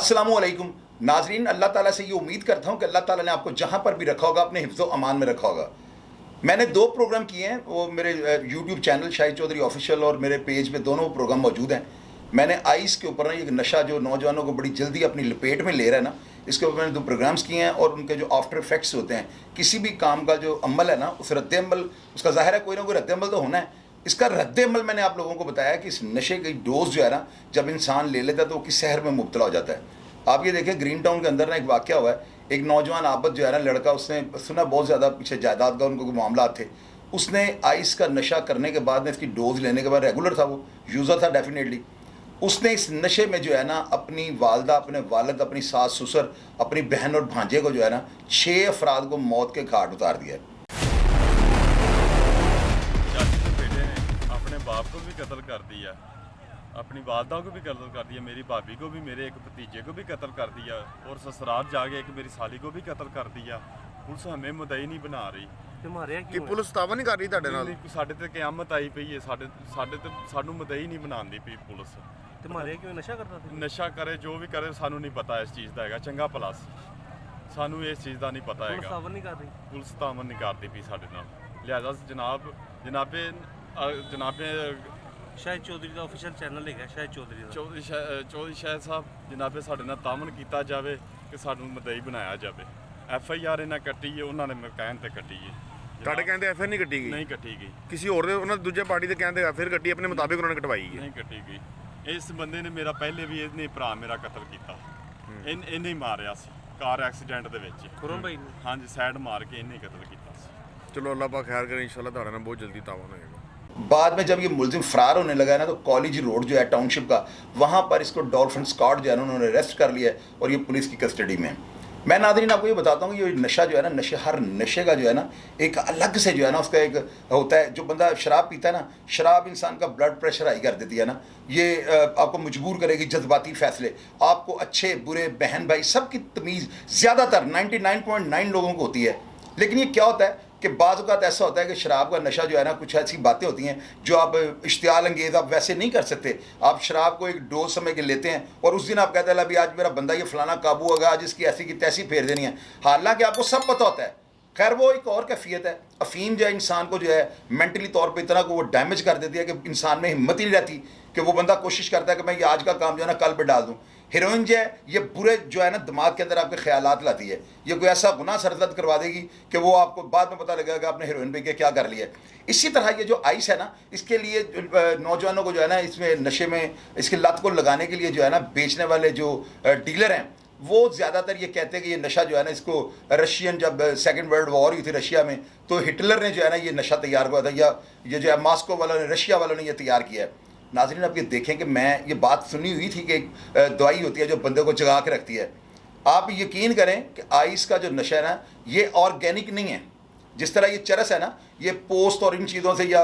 अस्सलामुअलैकुम नाजरीन, अल्लाह ताला से ये उम्मीद करता हूँ कि अल्लाह ताला ने आपको जहाँ पर भी रखा होगा अपने हिफ्ज़ो अमान में रखा होगा। मैंने 2 प्रोग्राम किए हैं, वो मेरे YouTube channel Shahid Chaudhary official और मेरे पेज पे दोनों प्रोग्राम मौजूद हैं। मैंने आइस के ऊपर ना ये नशा जो नौजवानों को बड़ी जल्दी अपनी लपेट में ले रहा है ना, इसके ऊपर मैंने 2 प्रोग्राम्स किए हैं और उनके जो आफ्टर इफेक्ट्स होते हैं, किसी भी काम का जो अमल है ना, उस रद्द-ए-अमल उसका ज़ाहिर है कोई ना कोई रद्द-ए-अमल तो होना है। इसका रद्द-ए-अमल मैंने आप लोगों को बताया कि इस नशे की डोज जो है ना, जब इंसान ले लेता है तो वो किस शहर में मुब्तला हो जाता है। आप ये देखें, ग्रीन टाउन के अंदर ना एक वाक़या हुआ है। एक नौजवान आबद जो है ना लड़का, उसने सुना बहुत ज़्यादा पीछे जायदाद का उनको मामला थे। उसने आइस का नशा करने के बाद में, इसकी डोज लेने के बाद, रेगुलर था वो, यूज़र था डेफिनेटली, उसने इस नशे में जो है ना अपनी वालदा, अपने वालिद, अपनी सास ससुर, अपनी बहन और भांजे को जो है ना 6 अफराद को मौत के घाट उतार दिया है। चाची के बेटे ने अपने बाप को भी कत्ल कर दिया, अपनी वालदा को भी कत्ल कर दिया, मेरी भाभी को भी, मेरे एक भतीजे को भी कत्ल कर दिया और ससुराल जाके एक मेरी साली को भी कत्ल कर दिया। पुलिस हमें मुद्दई नहीं बना रही कि पुलिस तावा नहीं कर रही ਤੁਹਾਡੇ ਨਾਲ ਸਾਡੇ ਤੇ ਕਿਆਮਤ ਆਈ ਪਈ ਹੈ। ਸਾਡੇ ਤੇ ਸਾਨੂੰ ਮੁद्दई नहीं ਬਣਾਉਂਦੀ ਪਈ ਪੁਲਿਸ। ਤੇ ਮਾਰਿਆ ਕਿਉਂ? ਨਸ਼ਾ ਕਰਦਾ ਸੀ? ਨਸ਼ਾ ਕਰੇ ਜੋ ਵੀ ਕਰੇ ਸਾਨੂੰ ਨਹੀਂ ਪਤਾ ਇਸ ਚੀਜ਼ ਦਾ ਹੈਗਾ, ਚੰਗਾ ਭਲਾ ਸਾਨੂੰ ਇਸ ਚੀਜ਼ ਦਾ ਨਹੀਂ ਪਤਾ ਪੁਲਿਸ ਹੈਗਾ। ਤਾਵਾ ਨਹੀਂ ਕਰ ਰਹੀ? ਪੁਲਿਸ ਤਾਮਨ ਨਹੀਂ ਕਰਦੀ ਪਈ ਸਾਡੇ ਨਾਲ, ਲਿਹਾਜ਼ਾ ਜਨਾਬੇ ਸ਼ਾਹਿਦ ਚੌਧਰੀ ਦਾ ਆਫੀਸ਼ੀਅਲ ਚੈਨਲ ਹੈਗਾ, ਸ਼ਾਹਿਦ ਚੌਧਰੀ ਦਾ। ਚੌਧਰੀ ਸ਼ਾਹਿਦ ਸਾਹਿਬ ਜਨਾਬੇ ਸਾਡੇ ਨਾਲ ਤਾਮਨ ਕੀਤਾ ਜਾਵੇ ਕਿ ਸਾਨੂੰ ਮੁद्दई ਬਣਾਇਆ ਜਾਵੇ। FIR ਇਹਨਾਂ ਕੱਟੀ ਹੈ, ਉਹਨਾਂ ਨੇ ਕਹਿਣ ਤੇ ਕੱਟੀ ਹੈ। ਤੁਹਾਡੇ ਕਹਿੰਦੇ ਐਫਆਈਆਰ ਨਹੀਂ ਕੱਟੀ ਗਈ? ਨਹੀਂ ਕੱਟੀ ਗਈ। ਕਿਸੇ ਹੋਰ ਦੇ, ਉਹਨਾਂ ਦੂਜੇ ਪਾਰਟੀ ਦੇ ਕਹਿੰਦੇ ਐਫਆਈਆਰ ਕੱਟੀ, ਆਪਣੇ ਮੁਤਾਬਿਕ ਉਹਨਾਂ ਨੇ ਕਟਵਾਈ ਹੈ। ਨਹੀਂ ਕੱਟੀ ਗਈ। ਇਸ ਬੰਦੇ ਨੇ ਮੇਰਾ ਪਹਿਲੇ ਵੀ ਇਹਨੇ ਭਰਾ ਮੇਰਾ ਕਤਲ ਕੀਤਾ, ਇਹਨੇ ਹੀ ਮਾਰਿਆ ਸੀ ਕਾਰ ਐਕਸੀਡੈਂਟ ਦੇ ਵਿੱਚ। ਖੁਰਮ ਭਾਈ ਨੇ? ਹਾਂਜੀ, ਸਾਈਡ ਮਾਰ ਕੇ ਇਹਨੇ ਕਤਲ ਕੀਤਾ ਸੀ। ਚਲੋ ਅੱਲਾਹ ਪਾਕ ਖੈਰ करे, इंशाल्लाह ਤੁਹਾਡੇ ਨਾਲ ਬਹੁਤ ਜਲਦੀ ਤਾवन होएगा। बाद में जब ये मुलजिम फ़रार होने लगा है ना, तो कॉलेज रोड जो है टाउनशिप का, वहाँ पर इसको डॉल्फिन स्क्वाड जो है ना उन्होंने अरेस्ट कर लिया है और ये पुलिस की कस्टडी में है। मैं नाज़रीन आपको ये बताता हूँ कि ये नशा जो है ना, हर नशे का जो है ना एक अलग से जो है ना उसका एक होता है। जो बंदा शराब पीता है ना, शराब इंसान का ब्लड प्रेशर हाई कर देती है ना, ये आपको मजबूर करेगी जज्बाती फ़ैसले, आपको अच्छे बुरे बहन भाई सब की तमीज़ ज़्यादातर 99.9 लोगों को होती है। लेकिन ये क्या होता है कि बाज़ औक़ात ऐसा होता है कि शराब का नशा जो है ना, कुछ ऐसी बातें होती हैं जो आप इश्तियाल अंगेज़ आप वैसे नहीं कर सकते। आप शराब को एक डोज समझ के लेते हैं और उस दिन आप कहते हैं अभी आज मेरा बंदा ये फ़लाना काबू होगा, आज इसकी ऐसी की तैसी फेर देनी है, हालांकि आपको सब पता होता है। खैर वो एक और कैफियत है। अफ़ीम जो है इंसान को जो है मेंटली तौर पर इतना को वो डैमेज कर देती है कि इंसान में हिम्मत ही नहीं रहती कि वो बंदा कोशिश करता है कि मैं ये आज का काम जो है ना कल पर डाल दूँ। हीरोइन जो है ये बुरे जो है ना दिमाग के अंदर आपके ख्यालात लाती है, ये कोई ऐसा गुनाह सरजद करवा देगी कि वो आपको बाद में पता लगेगा कि आपने हीरोइन पे क्या कर लिया है। इसी तरह ये जो आइस है ना, इसके लिए नौजवानों को जो है ना इसमें नशे में इसकी लत को लगाने के लिए जो है ना बेचने वाले जो डीलर हैं, वो ज़्यादातर ये कहते हैं कि ये नशा जो है ना, इसको रशियन जब सेकेंड वर्ल्ड वॉर हुई थी रशिया में, तो हिटलर ने जो है ना ये नशा तैयार किया था, या ये जो है मास्को वालों ने, रशिया वालों ने ये तैयार किया है। नाज़रीन आप ये देखें कि मैं ये बात सुनी हुई थी कि एक दवाई होती है जो बंदे को जगा के रखती है। आप यकीन करें कि आइस का जो नशा है ना, ये ऑर्गेनिक नहीं है। जिस तरह ये चरस है ना, ये पोस्ट और इन चीज़ों से, या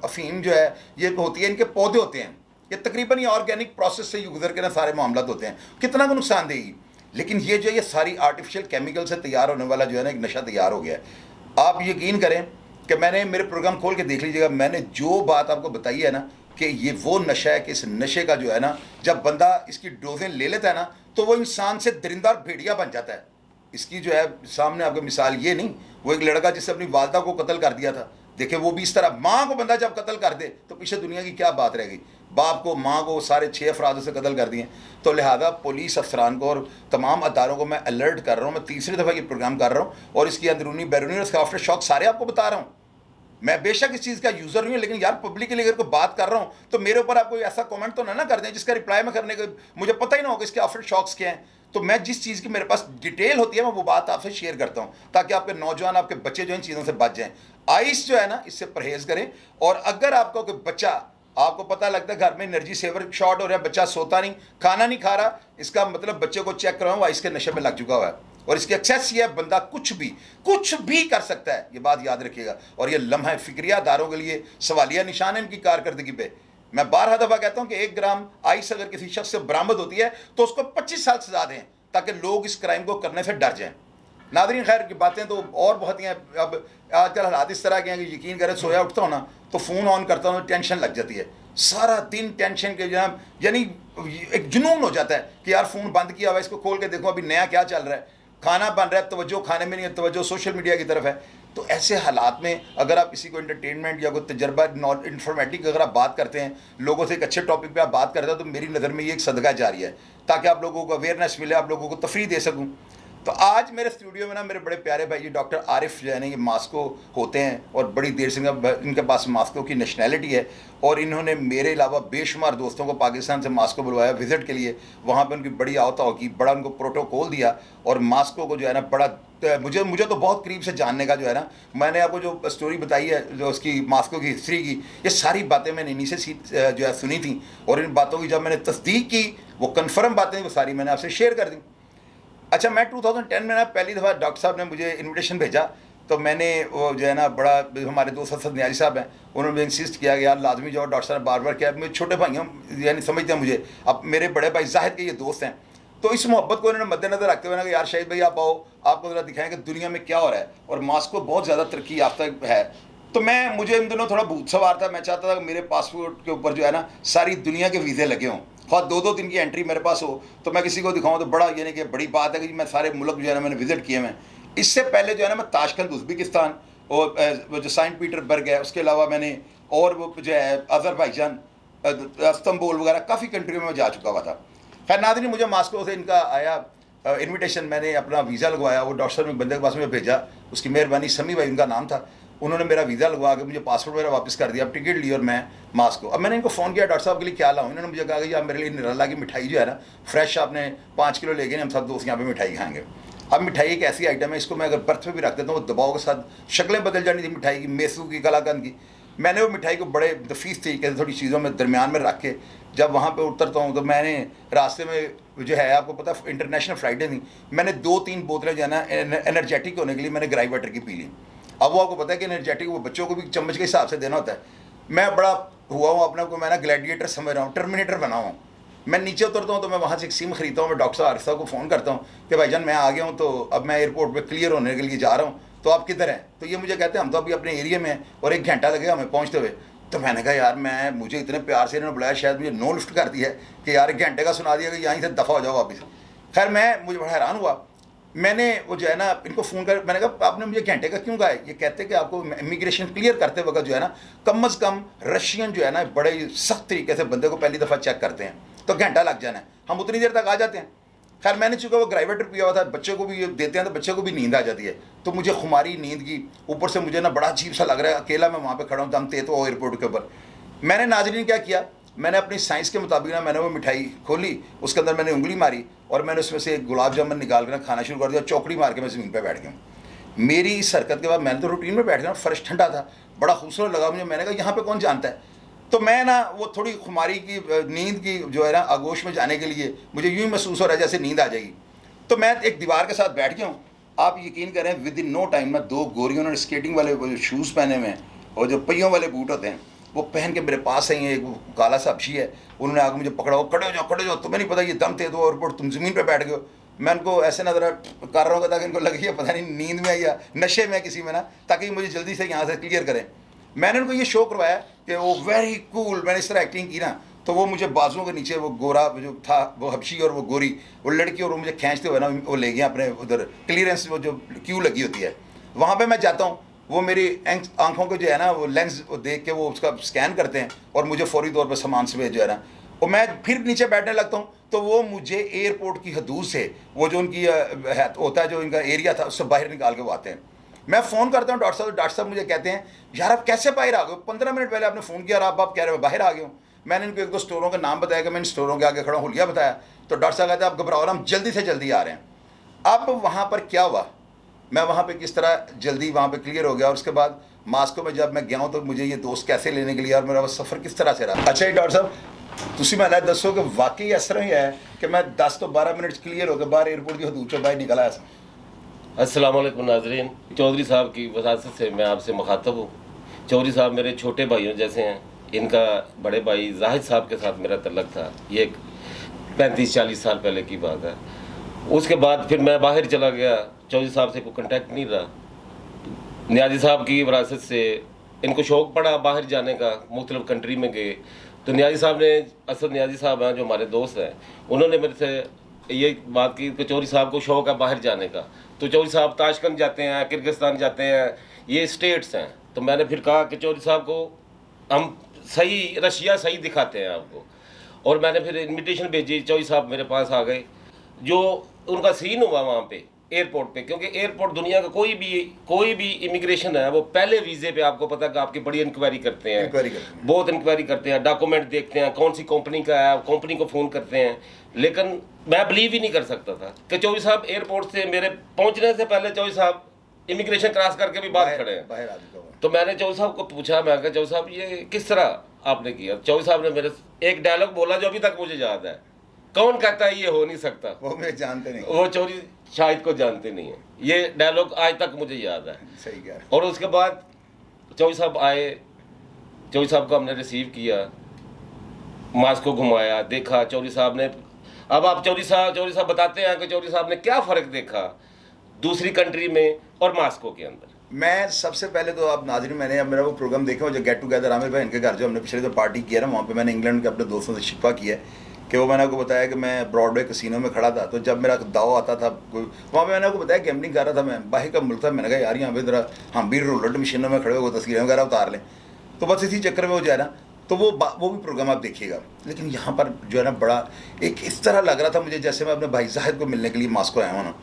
अफ़ीम जो है ये होती है, इनके पौधे होते हैं, ये तकरीबन ये ऑर्गेनिक प्रोसेस से गुजर के ना सारे मामला होते हैं। कितना को नुकसान देगी, लेकिन ये जो ये सारी आर्टिफिशियल केमिकल से तैयार होने वाला जो है ना एक नशा तैयार हो गया है। आप यकीन करें कि मैंने मेरे प्रोग्राम खोल के देख लीजिएगा, मैंने जो बात आपको बताई है ना कि ये वो नशा है कि इस नशे का जो है ना, जब बंदा इसकी डोजें ले लेता है ना, तो वो इंसान से दरिंदा और भेड़िया बन जाता है। इसकी जो है सामने आपको मिसाल ये नहीं, वो एक लड़का जिसने अपनी वालदा को कत्ल कर दिया था, देखे वो भी इस तरह। माँ को बंदा जब कत्ल कर दे तो पीछे दुनिया की क्या बात रहेगी। बाप को, माँ को, सारे 6 अफराद से कत्ल कर दिए। तो लिहाजा पुलिस अफसरान को और तमाम अदारों को मैं अलर्ट कर रहा हूँ। मैं तीसरी दफ़ा ये प्रोग्राम कर रहा हूँ और इसकी अंदरूनी बैरूनी और इसका आफ्टर शॉक सारे आपको बता रहा हूँ। मैं बेशक इस चीज़ का यूज़र नहीं हूँ, लेकिन यार पब्लिकली अगर कोई बात कर रहा हूँ तो मेरे ऊपर आप कोई ऐसा कमेंट तो ना कर दें जिसका रिप्लाई में करने का मुझे पता ही ना होगा इसके आफ्टर शॉक्स क्या हैं। तो मैं जिस चीज़ की मेरे पास डिटेल होती है मैं वो बात आपसे शेयर करता हूँ, ताकि आपके नौजवान, आपके बच्चे जो इन चीज़ों से बच जाएँ। आइस जो है ना, इससे परहेज़ करें। और अगर आपका कोई बच्चा, आपको पता लगता है घर में एनर्जी सेवर शॉर्ट हो रहा है, बच्चा सोता नहीं, खाना नहीं खा रहा, इसका मतलब बच्चे को चेक करवाओ, आइस के नशे में लग चुका हुआ है। और इसकी एक्सेस ये है, बंदा कुछ भी कर सकता है, ये बात याद रखिएगा। और ये लम्हा फिक्रिया दारों के लिए सवालिया निशान है इनकी कारकर्दगी पे। मैं 12 दफ़ा कहता हूँ कि 1 ग्राम आइस अगर किसी शख्स से बरामद होती है तो उसको 25 साल सजा दें, ताकि लोग इस क्राइम को करने से डर जाएं। नाज़रीन खैर की बातें तो और बहुत ही हैं। अब आजकल हालात इस तरह के हैं कि यकीन करें, सोया उठता हूँ ना तो फ़ोन ऑन करता हूँ, टेंशन लग जाती है, सारा दिन टेंशन के, यानी एक जुनून हो जाता है कि यार फ़ोन बंद किया हुआ है, इसको खोल के देखो अभी नया क्या चल रहा है, खाना बन रहा है, तवज्जो खाने में नहीं है, तवज्जो सोशल मीडिया की तरफ है। तो ऐसे हालात में अगर आप किसी को एंटरटेनमेंट या कोई तजर्बा नॉन इन्फॉर्मेटिव अगर आप बात करते हैं, लोगों से एक अच्छे टॉपिक पे आप बात करते हैं, तो मेरी नज़र में ये एक सदका जारी है, ताकि आप लोगों को अवेयरनेस मिले, आप लोगों को तफरीह दे सकूँ। तो आज मेरे स्टूडियो में ना मेरे बड़े प्यारे भाई जी डॉक्टर आरिफ जो है ना, ये मास्को होते हैं और बड़ी देर से इनके पास मास्को की नेशनैलिटी है, और इन्होंने मेरे अलावा बेशुमार दोस्तों को पाकिस्तान से मास्को बुलवाया विज़िट के लिए। वहाँ पर उनकी बड़ी आवता की, बड़ा उनको प्रोटोकॉल दिया, और मास्को को जो है ना बड़ा मुझे तो बहुत करीब से जानने का जो है ना, मैंने आपको जो स्टोरी बताई है जो उसकी मास्को की हिस्ट्री की, ये सारी बातें मैंने इन्हीं से जो है सुनी थी, और इन बातों की जब मैंने तस्दीक की, वो कन्फर्म बातें वो सारी मैंने आपसे शेयर कर दी। अच्छा, मैं 2010 में ना पहली दफ़ा डॉक्टर साहब ने मुझे इनविटेशन भेजा, तो मैंने वो जो है ना बड़ा, हमारे दोस्त असद न्याजी साहब हैं, उन्होंने मुझे इंसिस्ट किया कि यार लाजमी जाओ। डॉक्टर साहब बार बार किया, मेरे छोटे भाई हैं यानी समझते हैं मुझे, अब मेरे बड़े भाई जाहिद के ये दोस्त हैं, तो इस मोहब्बत को इन्होंने मद्देनजर रखते हुए ना कि यार शाहिद भाई आप आओ, आपको ज़रा दिखाएं कि दुनिया में क्या हो रहा है, और मास्को बहुत ज़्यादा तरक्की याफ्ता है। तो मुझे इन दिनों थोड़ा भूत सवार था, मैं चाहता था कि मेरे पासपोर्ट के ऊपर जो है ना सारी दुनिया के वीज़े लगे हों, और 2-2 दिन की एंट्री मेरे पास हो, तो मैं किसी को दिखाऊं तो बड़ा यानी कि बड़ी बात है कि मैं सारे मुल्क जो है ना मैंने विज़िट किए हैं। इससे पहले जो है ना मैं ताशकंद उज़्बेकिस्तान और वो जो सेंट पीटर्सबर्ग है, उसके अलावा मैंने और वो जो है अज़रबैजान, इस्तांबुल वगैरह काफ़ी कंट्रियों में जा चुका हुआ था। खैर नाज़रीन, मुझे मास्को से इनका आया इन्विटेशन, मैंने अपना वीज़ा लगवाया, वो डॉक्टर साहब ने बंदे के पास में भेजा, उसकी मेहरबानी, समी भाई उनका नाम था, उन्होंने मेरा वीज़ा लगवा के मुझे पासपोर्ट वगैरह वापस कर दिया, अब टिकट ली और मैं मास्को। अब मैंने इनको फ़ोन किया डॉक्टर साहब के लिए क्या लाऊं, इन्होंने मुझे कहा कि आप मेरे लिए निराला की मिठाई जो है ना फ्रेश आपने 5 किलो ले गए, हम सब दोस्त यहाँ पे मिठाई खाएंगे। अब मिठाई एक ऐसी आइटम है, इसको मैं अगर बर्थ पे भी रख देता हूँ, वो दबाव के साथ शक्लें बदल जानी थी मिठाई की, मेसू की, कलाकंद की। मैंने वो मिठाई को बड़े दफीस तरीके से थोड़ी चीज़ों में दरमियान में रख के जब वहाँ पे उतरता हूँ, तो मैंने रास्ते में जो है, आपको पता है इंटरनेशनल फ्लाइटें थी, मैंने 2-3 बोतलें जो है ना एनर्जेटिक होने के लिए मैंने ग्राई वाटर की पी ली। अब वो आपको पता है कि एनर्जेटिक वो बच्चों को भी चम्मच के हिसाब से देना होता है। मैं बड़ा हुआ हूँ अपने को, मैं ना ग्लैडिएटर समझ रहा हूँ, टर्मिनेटर बना हूँ। मैं नीचे उतरता हूँ तो मैं वहाँ से एक सिम खरीदता हूँ, मैं डॉक्टर आरिफ साहब को फ़ोन करता हूँ कि भाईजान मैं आ गया हूँ, तो अब मैं एयरपोर्ट पे क्लियर होने के लिए जा रहा हूँ, तो आप किधर हैं? तो ये मुझे कहते हैं हम तो अभी अपने एरिया में हैं और 1 घंटा लगेगा हमें पहुँचते हुए। तो मैंने कहा यार मुझे इतने प्यार से इन्होंने बुलाया, शायद मुझे नो लिफ्ट कर दिया है कि यार 1 घंटे का सुना दिया कि यहीं से दफ़ा हो जाओ वापस। खैर मुझे बड़ा हैरान हुआ, मैंने वो जो है ना इनको फ़ोन कर, मैंने कहा आपने मुझे घंटे का क्यों कहा है? ये कहते कि आपको इमिग्रेशन क्लियर करते वक्त जो है ना कम अज़ कम रशियन जो है ना बड़े सख्त तरीके से बंदे को पहली दफ़ा चेक करते हैं, तो घंटा लग जाना है, हम उतनी देर तक आ जाते हैं। खैर मैंने चूँकि वो ग्राई वाटर पिया हुआ था, बच्चे को भी देते हैं तो बच्चे को भी नींद आ जाती है, तो मुझे खुमारी नींद की, ऊपर से मुझे ना बड़ा अजीब सा लग रहा है, अकेला मैं वहाँ पर खड़ा हूँ दम तेतो एयरपोर्ट के ऊपर। मैंने नाज़रीन क्या किया, मैंने अपनी साइंस के मुताबिक ना मैंने वो मिठाई खोली, उसके अंदर मैंने उंगली मारी और मैंने उसमें से गुलाब जामुन निकाल कर खाना शुरू कर दिया, चौकड़ी मार के मैं ज़मीन पे बैठ गया। मेरी इस हरकत के बाद मैंने तो रूटीन में बैठ गया, फर्श ठंडा था, बड़ा खूबसूरत लगा मुझे। मैंने कहा यहाँ पे कौन जानता है, तो मैं ना वो थोड़ी खुमारी की नींद की जो है ना आगोश में जाने के लिए मुझे यूँ ही महसूस हो रहा है जैसे नींद आ जाएगी। तो मैं एक दीवार के साथ बैठ गया हूँ। आप यकीन करें विद इन नो टाइम में 2 गोरियों ने स्केटिंग वाले वो जो शूज़ पहने हुए हैं और जो पहियों वाले बूट होते हैं वो पहन के मेरे पास आई हैं। एक काला सा हबशी है, उन्होंने आकर मुझे पकड़ा, वो खड़े हो जाओ, तुम्हें नहीं पता ये दम थे दो एयरपोर्ट, तुम ज़मीन पे बैठ गए हो। मैं उनको ऐसे नजर कर रहा हूँ ताकि इनको लगे ये पता नहीं नींद में आई या नशे में किसी में ना, ताकि मुझे जल्दी से यहाँ से क्लियर करें। मैंने उनको ये शो करवाया कि वो वेरी कूल, मैंने इस तरह एक्टिंग की ना, तो वो मुझे बाजुओं के नीचे वो गोरा जो था वो हबशी और वो गोरी वो लड़की, और वो मुझे खींचते हुए ना वो ले गया अपने उधर क्लियरेंस वो जो क्यू लगी होती है वहाँ पर। मैं जाता हूँ, वो मेरी आंखों को जो है ना वो लेंस वो देख के वो उसका स्कैन करते हैं और मुझे फौरी तौर पर सामान से जो है ना, और मैं फिर नीचे बैठने लगता हूँ, तो वो मुझे एयरपोर्ट की हदूद से वो जो उनकी होता है जो इनका एरिया था उससे बाहर निकाल के वो आते हैं। मैं फ़ोन करता हूँ डॉक्टर साहब मुझे कहते हैं यार आप कैसे बाहर आ गए, 15 मिनट पहले आपने फ़ोन किया और आप कह रहे हो बाहर आ गए हो। मैंने इनको 1-2 स्टोरों का नाम बताया कि मैं इन स्टोरों के आगे खड़ा हूँ, हुलिया बताया, तो डॉक्टर साहब कहते हैं आप घबराओ, हम जल्दी से जल्दी आ रहे हैं। अब वहाँ पर क्या हुआ, मैं वहाँ पे किस तरह जल्दी वहाँ पे क्लियर हो गया, और उसके बाद मास्को में जब मैं गया हूँ तो मुझे ये दोस्त कैसे लेने के लिए और मेरा वो सफ़र किस तरह से रहा। अच्छा डॉक्टर साहब तुसी मैं दसो कि वाकई इस तरह ही है कि मैं 10 तो 12 मिनट क्लियर होकर बाहर एयरपोर्ट की हदूद से बाहर निकल आया। अस्सलाम वालेकुम नाजरीन, चौधरी साहब की वसात से मैं आपसे मुखातब हूँ। चौधरी साहब मेरे छोटे भाइयों जैसे हैं, इनका बड़े भाई जाहिद साहब के साथ मेरा तल्लक था, ये 35-40 साल पहले की बात है। उसके बाद फिर मैं बाहर चला गया, चौधरी साहब से कोई कांटेक्ट नहीं रहा। न्याजी साहब की विरासत से इनको शौक़ पड़ा बाहर जाने का, मुख्तलिफ कंट्री में गए, तो न्याजी साहब ने, असद न्याजी साहब हैं जो हमारे दोस्त हैं, उन्होंने मेरे से ये बात की कि चौधरी साहब को शौक है बाहर जाने का, तो चौधरी साहब ताशकंद जाते हैं, किर्गिस्तान जाते हैं, ये स्टेट्स हैं। तो मैंने फिर कहा कि चौधरी साहब को हम सही रशिया सही दिखाते हैं आपको, और मैंने फिर इनविटेशन भेजी। चौधरी साहब मेरे पास आ गए। जो उनका सीन हुआ वहाँ पे एयरपोर्ट पे, क्योंकि एयरपोर्ट दुनिया का कोई भी इमिग्रेशन है वो पहले वीज़े पे आपको पता है कि आपकी बड़ी इंक्वायरी करते हैं, बहुत इंक्वायरी करते हैं, डॉक्यूमेंट देखते हैं, कौन सी कंपनी का है, कंपनी को फ़ोन करते हैं। लेकिन मैं बिलीव ही नहीं कर सकता था कि चौधरी साहब एयरपोर्ट से मेरे पहुँचने से पहले चौधरी साहब इमिग्रेशन क्रॉस करके भी बाहर खड़े हैं। तो मैंने चौधरी साहब को पूछा, मैं कहा चौधरी साहब ये किस तरह आपने किया? चौधरी साहब ने मेरे एक डायलॉग बोला जो अभी तक मुझे याद है, कौन कहता है ये हो नहीं सकता? वो मैं जानते नहीं, वो चौधरी शाहिद को जानते नहीं है। ये डायलॉग आज तक मुझे याद है। सही कह रहे। और उसके बाद चौधरी साहब आए, चौधरी साहब को हमने रिसीव किया, मास्को घुमाया, देखा चौधरी साहब ने। अब आप चौधरी साहब बताते हैं कि चौधरी साहब ने क्या फ़र्क देखा दूसरी कंट्री में और मास्को के अंदर। मैं सबसे पहले तो आप नाज़रीन, मैंने अब मेरा वो प्रोग्राम देखा जो गेट टुगेदर आमिर भाई इनके घर जो हमने पिछले जो पार्टी किया ना, वहाँ पे मैंने इंग्लैंड के अपने दोस्तों से शिकवा किया कि वो मैंने आपको बताया कि मैं ब्रॉडवे कसिनो में खड़ा था। तो जब मेरा दाव आता था कोई वहाँ पे, मैंने आपको बताया गैम्बलिंग कर रहा था, मैं बाहर का मुल्क था। मैंने कहा यार यहाँ पे ज़रा हम भी रोलर मशीनों में खड़े हो तस्वीरें वगैरह उतार लें। तो बस इसी चक्कर में हो जाए ना, तो वो भी प्रोग्राम आप देखिएगा। लेकिन यहाँ पर जो है ना, बड़ा एक इस तरह लग रहा था मुझे जैसे मैं अपने भाई जाहिद को मिलने के लिए मास्को आया हूँ ना।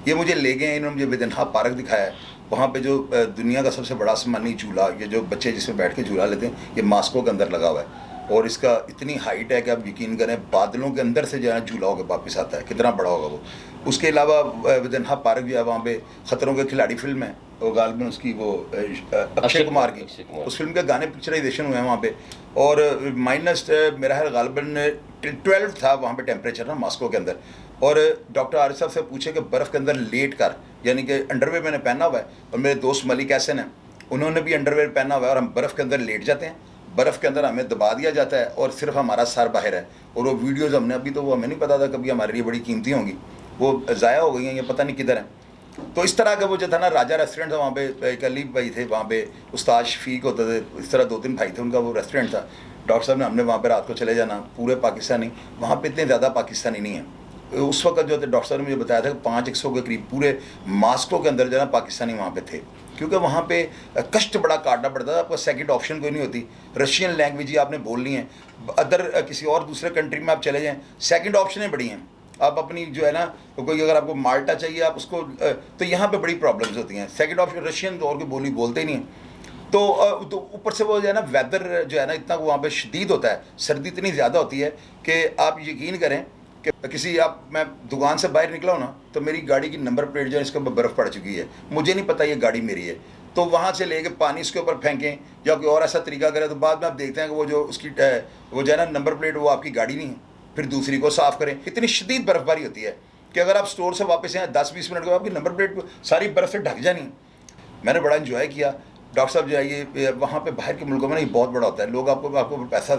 ये मुझे ले गए, इन्होंने मुझे विदनहा पार्क दिखाया है। वहाँ पे जो दुनिया का सबसे बड़ा आसमानी झूला, ये जो बच्चे जिसमें बैठ के झूला लेते हैं, ये मास्को के अंदर लगा हुआ है। और इसका इतनी हाइट है कि आप यकीन करें बादलों के अंदर से जो है झूला होकर वापस आता है, कितना बड़ा होगा वो। उसके अलावा विदनहा पार्क जो है, वहाँ पे खतरों के खिलाड़ी फिल्म है, वो गालिबन उसकी वो अक्षय कुमार की, उस फिल्म के गाने पिक्चराइजेशन हुए हैं वहाँ पे। और माइनस मेरा है गालिबन 12 था वहाँ पे टेम्परेचर ना मास्को के अंदर। और डॉक्टर आरिफ साहब से पूछे कि बर्फ़ के अंदर लेट कर, यानी कि अंडरवेयर मैंने पहना हुआ है और मेरे दोस्त मलिक हसन हैं, उन्होंने भी अंडरवेयर पहना हुआ है, और हम बर्फ़ के अंदर लेट जाते हैं, बर्फ़ के अंदर हमें दबा दिया जाता है और सिर्फ हमारा सर बाहर है। और वो वीडियोज़ हमने अभी, तो वो हमें नहीं पता था कभी हमारे लिए बड़ी कीमती होंगी, वो ज़ाया हो गई हैं, ये पता नहीं किधर हैं। तो इस तरह का वो जो था ना, राजा रेस्टोरेंट था वहाँ पे, एक अलीब भाई थे वहाँ पे, उस्ताद शफीक होते थे, इस तरह 2-3 भाई थे, उनका वो रेस्टोरेंट था। डॉक्टर साहब ने हमने वहाँ पे रात को चले जाना, पूरे पाकिस्तानी, वहाँ पे इतने ज़्यादा पाकिस्तानी नहीं हैं उस वक्त। जो थे डॉक्टर साहब ने मुझे बताया था कि 500 के करीब पूरे मास्को के अंदर जो है ना पाकिस्तानी वहाँ पे थे, क्योंकि वहाँ पे कष्ट बड़ा काटना पड़ता था। आपको सेकंड ऑप्शन कोई नहीं होती, रशियन लैंग्वेज ही आपने बोलनी है, अदर किसी और दूसरे कंट्री में आप चले जाएँ सेकंड ऑप्शनें बड़ी हैं। आप अपनी जो है ना, कोई अगर आपको माल्टा चाहिए आप उसको, तो यहाँ पे बड़ी प्रॉब्लम्स होती हैं। सेकंड ऑप्शन रशियन तो और कोई बोली बोलते ही नहीं हैं। तो ऊपर से वो जो है ना, वेदर जो है ना इतना वहाँ पे शदीद होता है, सर्दी इतनी ज़्यादा होती है कि आप यकीन करें कि किसी मैं दुकान से बाहर निकला हूँ ना, तो मेरी गाड़ी की नंबर प्लेट जो है इसके ऊपर बर्फ़ पड़ चुकी है, मुझे नहीं पता ये गाड़ी मेरी है। तो वहाँ से लेके पानी इसके ऊपर फेंकें या कोई और ऐसा तरीका करें, तो बाद में आप देखते हैं कि वो जो उसकी वो जो है ना नंबर प्लेट, वो आपकी गाड़ी नहीं है, फिर दूसरी को साफ़ करें। इतनी शदीद बर्फ़बारी होती है कि अगर आप स्टोर से वापस आए 10-20 मिनट के बाद आपकी नंबर प्लेट सारी बर्फ़ से ढक जानी। मैंने बड़ा इन्जॉय किया। डॉक्टर साहब जो है ये वहाँ पे बाहर के मुल्कों में ना ये बहुत बड़ा होता है, लोग आपको पैसा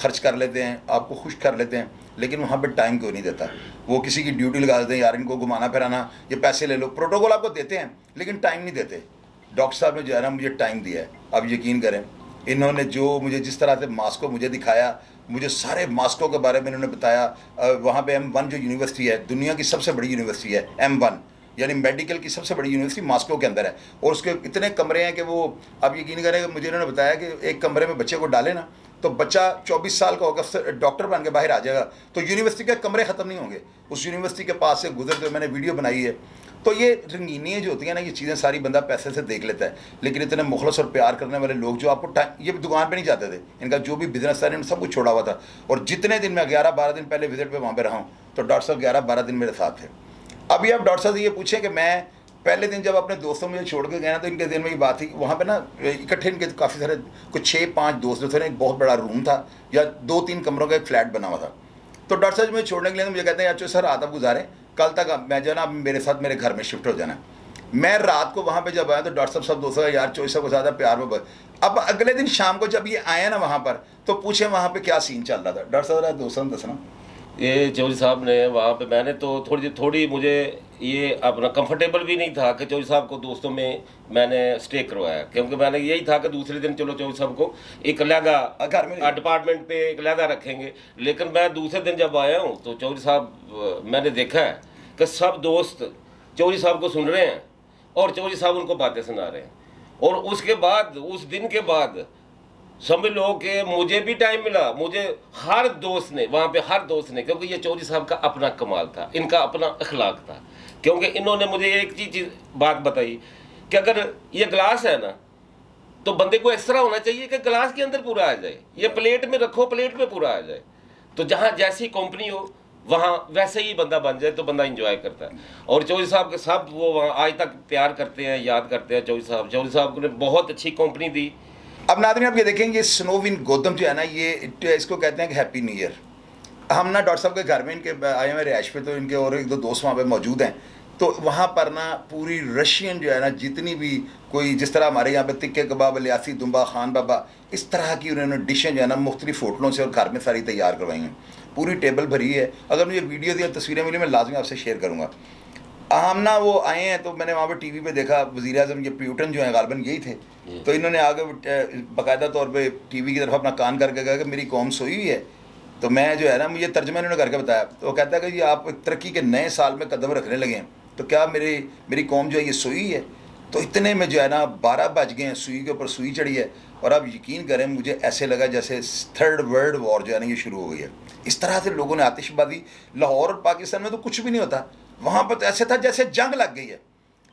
खर्च कर लेते हैं, आपको खुश कर लेते हैं, लेकिन वहाँ पे टाइम कोई नहीं देता। वो किसी की ड्यूटी लगा देते हैं, यार इनको घुमाना फिराना, ये पैसे ले लो, प्रोटोकॉल आपको देते हैं लेकिन टाइम नहीं देते। डॉक्टर साहब ने जो है ना मुझे टाइम दिया है। आप यकीन करें, इन्होंने जो मुझे जिस तरह से मास्को मुझे दिखाया, मुझे सारे मास्को के बारे में इन्होंने बताया। वहाँ पे M1 जो यूनिवर्सिटी है, दुनिया की सबसे बड़ी यूनिवर्सिटी है M1, यानी मेडिकल की सबसे बड़ी यूनिवर्सिटी मास्को के अंदर है। और उसके इतने कमरे हैं कि वो, आप यकीन करें कि मुझे इन्होंने बताया कि एक कमरे में बच्चे को डालें ना, तो बच्चा 24 साल का होगा, डॉक्टर बन के बाहर आ जाएगा। तो यूनिवर्सिटी के कमरे ख़त्म नहीं होंगे। उस यूनिवर्सिटी के पास से गुजरते हुए मैंने वीडियो बनाई है। तो ये रंगीनियाँ जो होती हैं ना, ये चीज़ें सारी बंदा पैसे से देख लेता है, लेकिन इतने मुखलस और प्यार करने वाले लोग जो आपको ये दुकान पे नहीं जाते थे, इनका जो भी बिजनेस था इन्होंने सब कुछ छोड़ा हुआ था। और जितने दिन मैं 11-12 दिन पहले विजिट पे वहाँ पे रहा हूँ, तो डॉक्टर साहब 11-12 दिन मेरे साथ थे। अभी आप डॉक्टर साहब से ये पूछें कि मैं पहले दिन जब अपने दोस्तों मुझे छोड़ के गया ना, तो इनके दिन में ये बात थी, वहाँ पे ना इकट्ठे इनके काफ़ी सारे कुछ 6-5 दोस्त थे ना, एक बहुत बड़ा रूम था या 2-3 कमरों का एक फ्लैट बना हुआ था। तो डॉक्टर साहब मुझे छोड़ने के लिए मुझे कहते हैं यार सर रात आप गुजारें, कल तक मैं जो है ना मेरे साथ मेरे घर में शिफ्ट हो जाना। मैं रात को वहाँ पे जब आया तो डॉक्टर साहब सब दोस्तों यार चोई साहब को ज़्यादा प्यार में। अब अगले दिन शाम को जब ये आए ना वहाँ पर, तो पूछे वहाँ पे क्या सीन चल रहा था। डॉक्टर साहब दोस्तों ने दसना, ये चौधरी साहब ने वहाँ पे, मैंने तो थोड़ी मुझे ये अपना कंफर्टेबल भी नहीं था कि चौधरी साहब को दोस्तों में मैंने स्टे करवाया, क्योंकि मैंने यही था कि दूसरे दिन चलो चौधरी साहब को एक अलहदा घर में डिपार्टमेंट पे एक अलहदा रखेंगे। लेकिन मैं दूसरे दिन जब आया हूँ तो चौधरी साहब मैंने देखा है कि सब दोस्त चौधरी साहब को सुन रहे हैं और चौधरी साहब उनको बातें सुना रहे हैं। और उसके बाद उस दिन के बाद समझ लो कि मुझे भी टाइम मिला, मुझे हर दोस्त ने वहाँ पे हर दोस्त ने, क्योंकि ये चौधरी साहब का अपना कमाल था, इनका अपना अखलाक था। क्योंकि इन्होंने मुझे एक चीज़ बात बताई कि अगर ये गिलास है ना तो बंदे को इस तरह होना चाहिए कि गिलास के अंदर पूरा आ जाए, ये प्लेट में रखो प्लेट में पूरा आ जाए। तो जहाँ जैसी कंपनी हो वहाँ वैसे ही बंदा बन जाए तो बंदा इंजॉय करता है। और चौधरी साहब के सब वो वहाँ आज तक प्यार करते हैं, याद करते हैं। चौधरी साहब ने बहुत अच्छी कंपनी दी। अब नाज़रीन आप ये देखेंगे ये स्नोविन गौतम जो है ना, ये इसको कहते हैं कि हैप्पी न्यू ईयर। हम ना डॉक्टर साहब के घर में इनके आए हुए रिहाइश पे, तो इनके और एक दो दोस्त वहाँ पे मौजूद हैं। तो वहाँ पर ना पूरी रशियन जो है ना, जितनी भी कोई जिस तरह हमारे यहाँ पे तिक्के कबाब, लियासी दुम्बा, खान बाबा, इस तरह की उन्होंने डिशें जो है ना मुख्तलिफ होटलों से और घर में सारी तैयार करवाई हैं। पूरी टेबल भरी है। अगर मुझे वीडियो या तस्वीरें मिली मैं लाजमी आपसे शेयर करूँगा। हम ना वो आए हैं तो मैंने वहाँ पे टीवी पे देखा वज़ीर आज़म ये प्यूटन जो है गालबन यही थे, तो इन्होंने आगे बाकायदा तौर पे टीवी की तरफ अपना कान करके कहा कि मेरी कौम सोई हुई है। तो मैं जो है ना, मुझे तर्जमा इन्होंने करके बताया। तो वो कहता है कि ये आप तरक्की के नए साल में कदम रखने लगे हैं, तो क्या मेरी कौम जो है ये सोई है? तो इतने में जो है ना 12 बज गए हैं, सुई के ऊपर सुई चढ़ी है। और आप यकीन करें मुझे ऐसे लगा जैसे थर्ड वर्ल्ड वॉर जो है ना ये शुरू हो गई है। इस तरह से लोगों ने आतिशबाजी, लाहौर और पाकिस्तान में तो कुछ भी नहीं होता, वहाँ पर तो ऐसे था जैसे जंग लग गई है।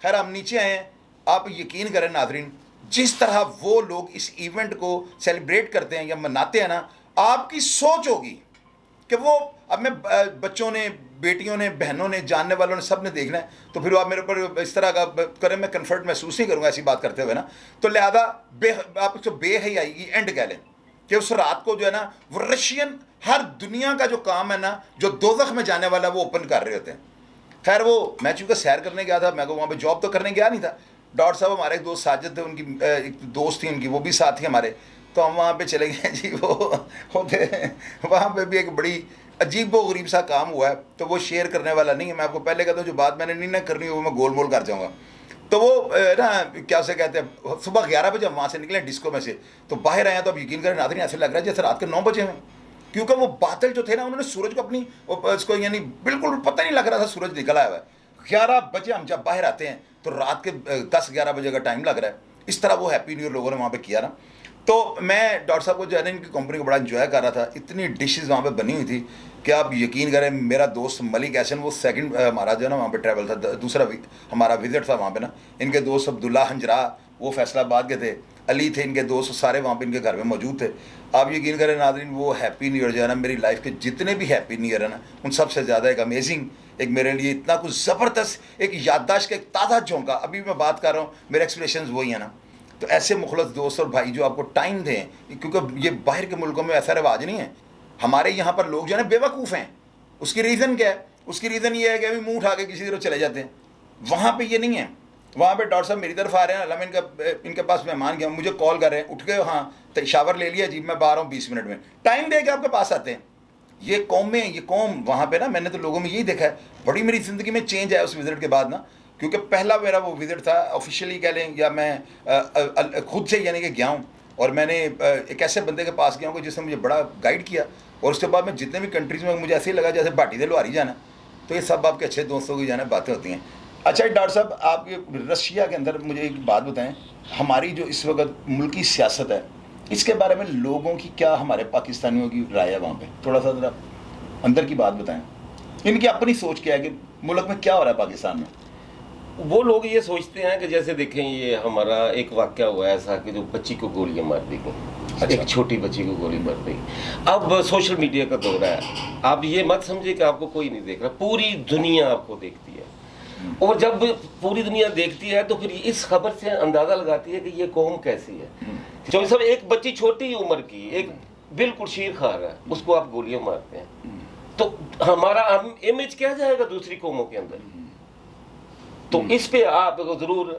खैर हम नीचे आए हैं, आप यकीन करें नाजरीन, जिस तरह वो लोग इस इवेंट को सेलिब्रेट करते हैं या मनाते हैं ना, आपकी सोच होगी कि वो अब मैं बच्चों ने, बेटियों ने, बहनों ने, जानने वालों ने, सब ने देखना है। तो फिर आप मेरे ऊपर इस तरह का करें, मैं कन्फर्ट महसूस नहीं करूँगा ऐसी बात करते हुए ना। तो लिहाजा आप उसको बेहयाई की एंड कह लें कि उस रात को जो है ना वो रशियन हर दुनिया का जो काम है ना, जो दोज़ख में जाने वाला वो ओपन कर रहे होते हैं। खैर वो मैं चूँकि सैर करने गया था, मैं को वहाँ पे जॉब तो करने गया नहीं था। डॉक्टर साहब हमारे एक दोस्त साजिद थे, उनकी एक दोस्त थी उनकी, वो भी साथ ही हमारे। तो हम वहाँ पे चले गए जी। वो होते वहाँ पे भी एक बड़ी अजीब व गरीब सा काम हुआ है, तो वो शेयर करने वाला नहीं है। मैं आपको पहले कहता हूँ जो बात मैंने नहीं ना करनी वो मैं गोल मोल कर जाऊँगा। तो वो ना क्या से कहते हैं, सुबह 11 बजे हम वहाँ से निकले डिस्को में से, तो बाहर आए तो अब यकीन करें नाज़रीन ऐसे लग रहा है जैसे रात के 9 बजे हैं। क्योंकि वो बादल जो थे ना, उन्होंने सूरज को अपनी उसको यानी बिल्कुल पता नहीं लग रहा था सूरज निकला हुआ है। 11 बजे हम जब बाहर आते हैं तो रात के 10-11 बजे का टाइम लग रहा है। इस तरह वो हैप्पी न्यू ईयर लोगों ने वहाँ पे किया ना। तो मैं डॉक्टर साहब को जो है ना इनकी कंपनी को बड़ा इन्जॉय कर रहा था। इतनी डिशेज़ वहाँ पे बनी हुई थी कि आप यकीन करें, मेरा दोस्त मलिक एहसन, वो सेकंड हमारा जो है ना वहाँ पे ट्रैवल था, दूसरा हमारा विजिट था वहाँ पे ना। इनके दोस्त अब्दुल्ला हंजरा वो फैसलाबाद के थे, अली थे इनके दोस्त, सारे वहाँ पे इनके घर में मौजूद थे। आप यकीन करें नाज़रीन, वो हैप्पी न्यू ईयर जो है ना, मेरी लाइफ के जितने भी हैप्पी न्यू ईयर है ना, उन सबसे ज़्यादा एक अमेजिंग, एक मेरे लिए इतना कुछ ज़बरदस्त एक याददाश्त का एक ताज़ा झोंका। अभी मैं बात कर रहा हूँ, मेरे एक्सप्रेशंस वही हैं ना। तो ऐसे मुखलस दोस्त और भाई जो आपको टाइम दें, क्योंकि ये बाहर के मुल्कों में ऐसा रिवाज नहीं है। हमारे यहाँ पर लोग जो है ना बेवकूफ़ हैं। उसकी रीज़न क्या है? उसकी रीज़न ये है कि अभी मुँह उठा के किसी तरह चले जाते हैं। वहाँ पे ये नहीं है। वहाँ पे डॉक्टर साहब मेरी तरफ आ रहे हैं, अल्लाह इनके पास मेहमान गया, मुझे कॉल कर रहे हैं, उठ गए, हाँ तो शावर ले लिया जी, मैं बाहर हूँ 20 मिनट में, टाइम दे के आपके पास आते हैं। ये कौम वहाँ पे ना, मैंने तो लोगों में यही देखा है। बड़ी मेरी ज़िंदगी में चेंज आया उस विज़िट के बाद ना, क्योंकि पहला मेरा वो विज़िट था ऑफिशियली कह लें, या मैं खुद से यानी कि गया हूँ और मैंने एक ऐसे बंदे के पास गया हूँ जिसने मुझे बड़ा गाइड किया। और उसके बाद मैं जितने भी कंट्रीज़ में, मुझे ऐसे ही लगा जैसे भाटी दे लोहारी जाना। तो ये सब आपके अच्छे दोस्तों की जाना बातें होती हैं। अच्छा डॉक्टर साहब, आप रशिया के अंदर मुझे एक बात बताएं, हमारी जो इस वक्त मुल्की सियासत है, इसके बारे में लोगों की क्या, हमारे पाकिस्तानियों की राय है वहाँ पे? थोड़ा सा ज़रा अंदर की बात बताएं। इनकी अपनी सोच क्या है कि मुल्क में क्या हो रहा है पाकिस्तान में? वो लोग ये सोचते हैं कि जैसे देखें, ये हमारा एक वाक़या हुआ ऐसा कि जो बच्ची को गोलियां मार दी गई। अच्छा। एक छोटी बच्ची को गोली मार दी। अब सोशल मीडिया का दौर है, आप ये मत समझिए कि आपको कोई नहीं देख रहा, पूरी दुनिया आपको देखती है। और जब पूरी दुनिया देखती है तो फिर इस खबर से अंदाज़ा लगाती है कि ये कौम कैसी है। जो सब एक बच्ची छोटी उम्र की, एक बिल्कुल शीर खार है, उसको आप गोलियां मारते हैं, तो हमारा इमेज क्या जाएगा दूसरी कौमों के अंदर? तो इस पे आप जरूर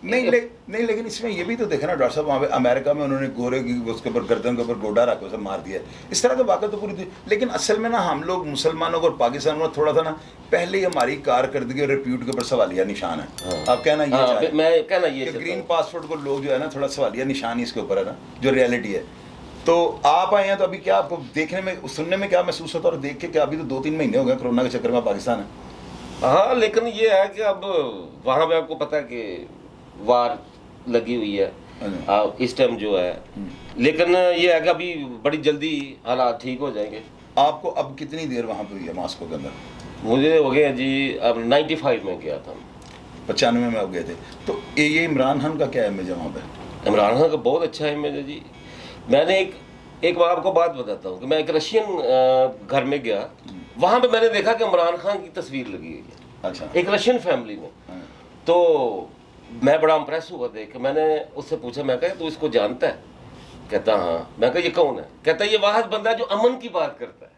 नहीं, लेकिन इसमें ये भी तो देखा ना डॉक्टर साहब, वहाँ पे अमेरिका में उन्होंने गोरे की उसके ऊपर गर्दन के ऊपर गोडा रख उसे मार दिया। इस तरह के वाक़या तो पूरी, लेकिन असल में ना हम लोग मुसलमानों को और पाकिस्तान में थोड़ा सा ना पहले ही हमारी कारकर्दगी और रिप्यूट के ऊपर सवालिया निशान है। आप कहना ये चाह रहे हैं? मैं कहना ये कि ग्रीन पासपोर्ट को लोग जो है ना थोड़ा सवालिया निशान ही इसके ऊपर है ना, जो रियलिटी है। तो आप आए हैं तो अभी क्या आपको देखने में सुनने में क्या महसूस होता है, और देख के क्या, अभी तो 2-3 महीने हो गए कोरोना के चक्कर में पाकिस्तान है। हाँ, लेकिन ये है कि अब वहाँ पे आपको पता है कि वार लगी हुई है इस टाइम जो है, लेकिन ये है कि अभी बड़ी जल्दी हालात ठीक हो जाएंगे। आपको अब कितनी देर वहाँ पे हुई है मॉस्को के अंदर? मुझे हो गया जी, अब 95 में गया था, 95 में आप गए थे। तो ये इमरान खान का क्या इमेज है वहाँ पे? इमरान खान का बहुत अच्छा इमेज है जी। मैंने एक बार आपको बात बताता हूँ कि मैं एक रशियन घर में गया, वहाँ पे मैंने देखा कि इमरान खान की तस्वीर लगी हुई है। अच्छा। एक रशियन फैमिली में। तो मैं बड़ा इम्प्रेस हुआ देख के। मैंने उससे पूछा, मैं कहा तू इसको जानता है? कहता हाँ। मैं कहा ये कौन है? कहता ये वाहिद बंदा है जो अमन की बात करता है।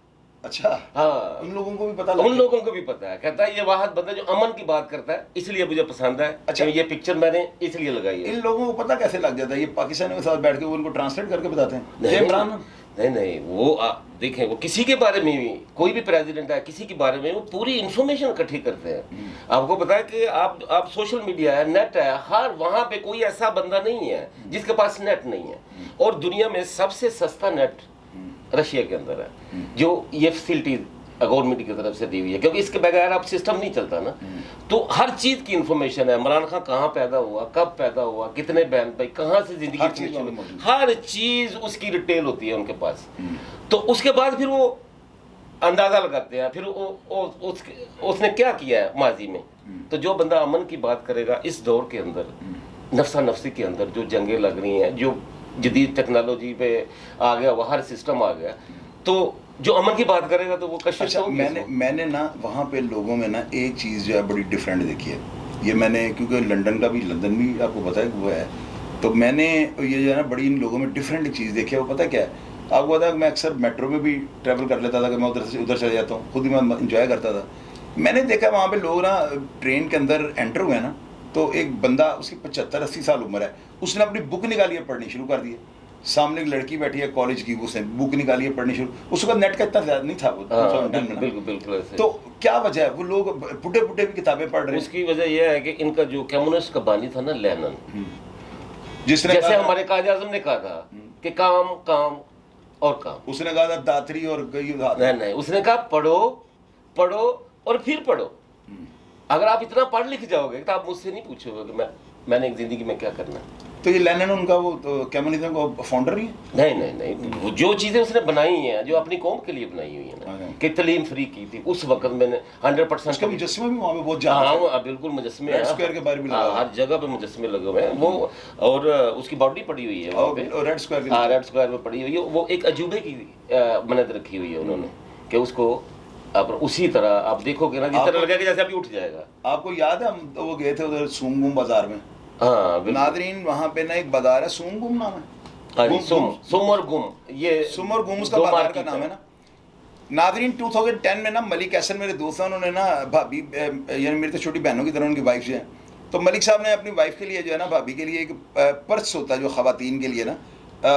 अच्छा। हाँ, उन लोगों को भी पता उन लोगों को भी पता है। कहता है ये वाहिद बंदा जो अमन की बात करता है, इसलिए मुझे पसंद है। अच्छा, ये पिक्चर मैंने इसलिए लगाई है। इन लोगों को पता कैसे लग जाता है? ये पाकिस्तानियों के साथ बैठ के वो उनको ट्रांसलेट करके बताते हैं? नहीं, इमरान नहीं, वो देखें, वो किसी के बारे में भी, कोई भी प्रेसिडेंट है किसी के बारे में, वो पूरी इंफॉर्मेशन इकट्ठी करते हैं। आपको पता है कि आप सोशल मीडिया है, नेट है, हर वहाँ पे कोई ऐसा बंदा नहीं है जिसके पास नेट नहीं है। और दुनिया में सबसे सस्ता नेट रशिया के अंदर है, जो ये फैसिलिटी गवर्नमेंट की तरफ से दी हुई है, क्योंकि इसके बगैर आप सिस्टम नहीं चलता ना। तो हर चीज की इंफॉर्मेशन है। इमरान खान कहाँ पैदा हुआ, कब पैदा हुआ, कितने बहन भाई, कहाँ से जिंदगी हर चीज उसकी डिटेल होती है उनके पास। तो उसके बाद फिर वो अंदाजा लगाते हैं, फिर उसने क्या किया है माजी में। तो जो बंदा अमन की बात करेगा इस दौर के अंदर, नफ्सा नफ्सी के अंदर जो जंगें लग रही हैं, जो जदीद टेक्नोलॉजी पे आ गया, वो हर सिस्टम आ गया, तो जो अमन की बात करेगा तो वो कशिश। अच्छा, मैंने ना वहाँ पे लोगों में ना एक चीज़ जो है बड़ी डिफरेंट देखी है। ये मैंने, क्योंकि लंदन भी आपको पता है कि वो है, तो मैंने ये जो है ना बड़ी इन लोगों में डिफरेंट चीज़ देखी है। वो पता क्या है आपको? पता है मैं अक्सर मेट्रो में भी ट्रैवल कर लेता था कि मैं उधर से उधर चले जाता हूँ, खुद ही मैं इंजॉय करता था। मैंने देखा वहाँ पे लोग ना ट्रेन के अंदर एंटर हुए ना, तो एक बंदा, उसकी 75-80 साल उम्र है, उसने अपनी बुक निकाली है, पढ़नी शुरू कर दी है। सामने एक लड़की बैठी है कॉलेज की, उसने बुक निकाली है, पढ़नी शुरू। उसके बाद नेट का इतना ज़्यादा नहीं था वो। बिल्कुल। तो क्या वजह है? वो लोग बुढ़े भी किताबें पढ़ रहे हैं। उसकी वजह यह है कि इनका जो कम्युनिस्ट का बानी था ना, लेनिन, जिसने जैसे हमारे कायदे आज़म ने कहा था कि काम काम और काम, उसने कहा था दातरी और नहीं, उसने कहा पढ़ो और फिर पढ़ो। अगर आप इतना पढ़ लिख जाओगे तो आप मुझसे नहीं पूछोगे कि मैंने एक जिंदगी में क्या करना है। तो ये लेनिन उनका वो तो कम्युनिज्म का फाउंडर नहीं है? नहीं, वो जो चीजें उसने बनाई हैं, जो अपनी कौम के लिए बनाई हुई है ना, कि तलीम फ्री की थी उस वक्त मैंने 100%। उसका मुजस्मे भी वहाँ पे बहुत ज्यादा। हाँ, बिल्कुल मुजस्मे हैं, स्क्वायर के बाहर भी लगा, हर जगह पे मुजस्मे लगे हुए हैं वो। और उसकी बॉडी पड़ी हुई है वहाँ पे, रेड स्क्वायर में पड़ी हुई है। वो एक अजूबे की मन्नत रखी हुई है उन्होंने कि उसको उसी तरह आप देखोगे ना, जिस तरह लगेगा जैसे अभी उठ जाएगा। आपको याद है हम वो गए थे उधर सूमगुम बाजार में? हाँ, नादरीन, वहाँ पे ना एक बाजार है, सूमगुम नाम है। सुम और गुम, ये सुम और गुम उसका बाजार का नाम है ना। नादरीन 2010 में ना मलिक हसन मेरे दोस्त हैं, उन्होंने ना भाभी, यानी मेरी तो छोटी बहनों की तरह उनकी वाइफ जो है, तो मलिक साहब ने अपनी वाइफ के लिए जो है ना, भाभी के लिए एक पर्स होता है जो ख़वातीन के लिए ना,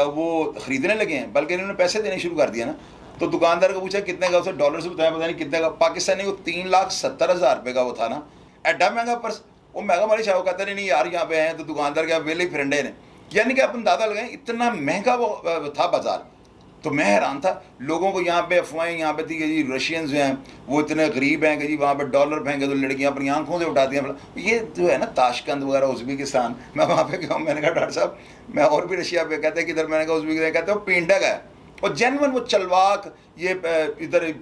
वो ख़रीदने लगे हैं। बल्कि इन्होंने पैसे देने शुरू कर दिया ना, तो दुकानदार को पूछा कितने का, उसे डॉलर से बताया, पता नहीं कितने का। पाकिस्तानी को 3,70,000 रुपये का वो था ना, एड्डा महंगा पर्स। वो महंगा माली शाह कहते नहीं यार यहाँ पे हैं, तो दुकानदार क्या वेले ही फ्रेंडे ने, यानी कि आप अंदाजा लगाएं इतना महंगा वो था बाजार। तो मैं हैरान था, लोगों को यहाँ पे अफवाहें यहाँ पे थी कि जी रशियंस जो हैं वो इतने गरीब हैं कि जी वहाँ पे डॉलर फेंके तो लड़कियाँ अपनी आंखों से उठाती हैं। ये जो है ना ताशकंद वगैरह, उज़्बेकिस्तान, मैं वहाँ पे गया, मैंने कहा डॉक्टर साहब मैं और भी रशिया पे, कहते हैं किधर? मैंने कहा उज़्बेकिस्तान। कहते हैं वो पिंडक है, और जेनवन वो चलवाक, ये इधर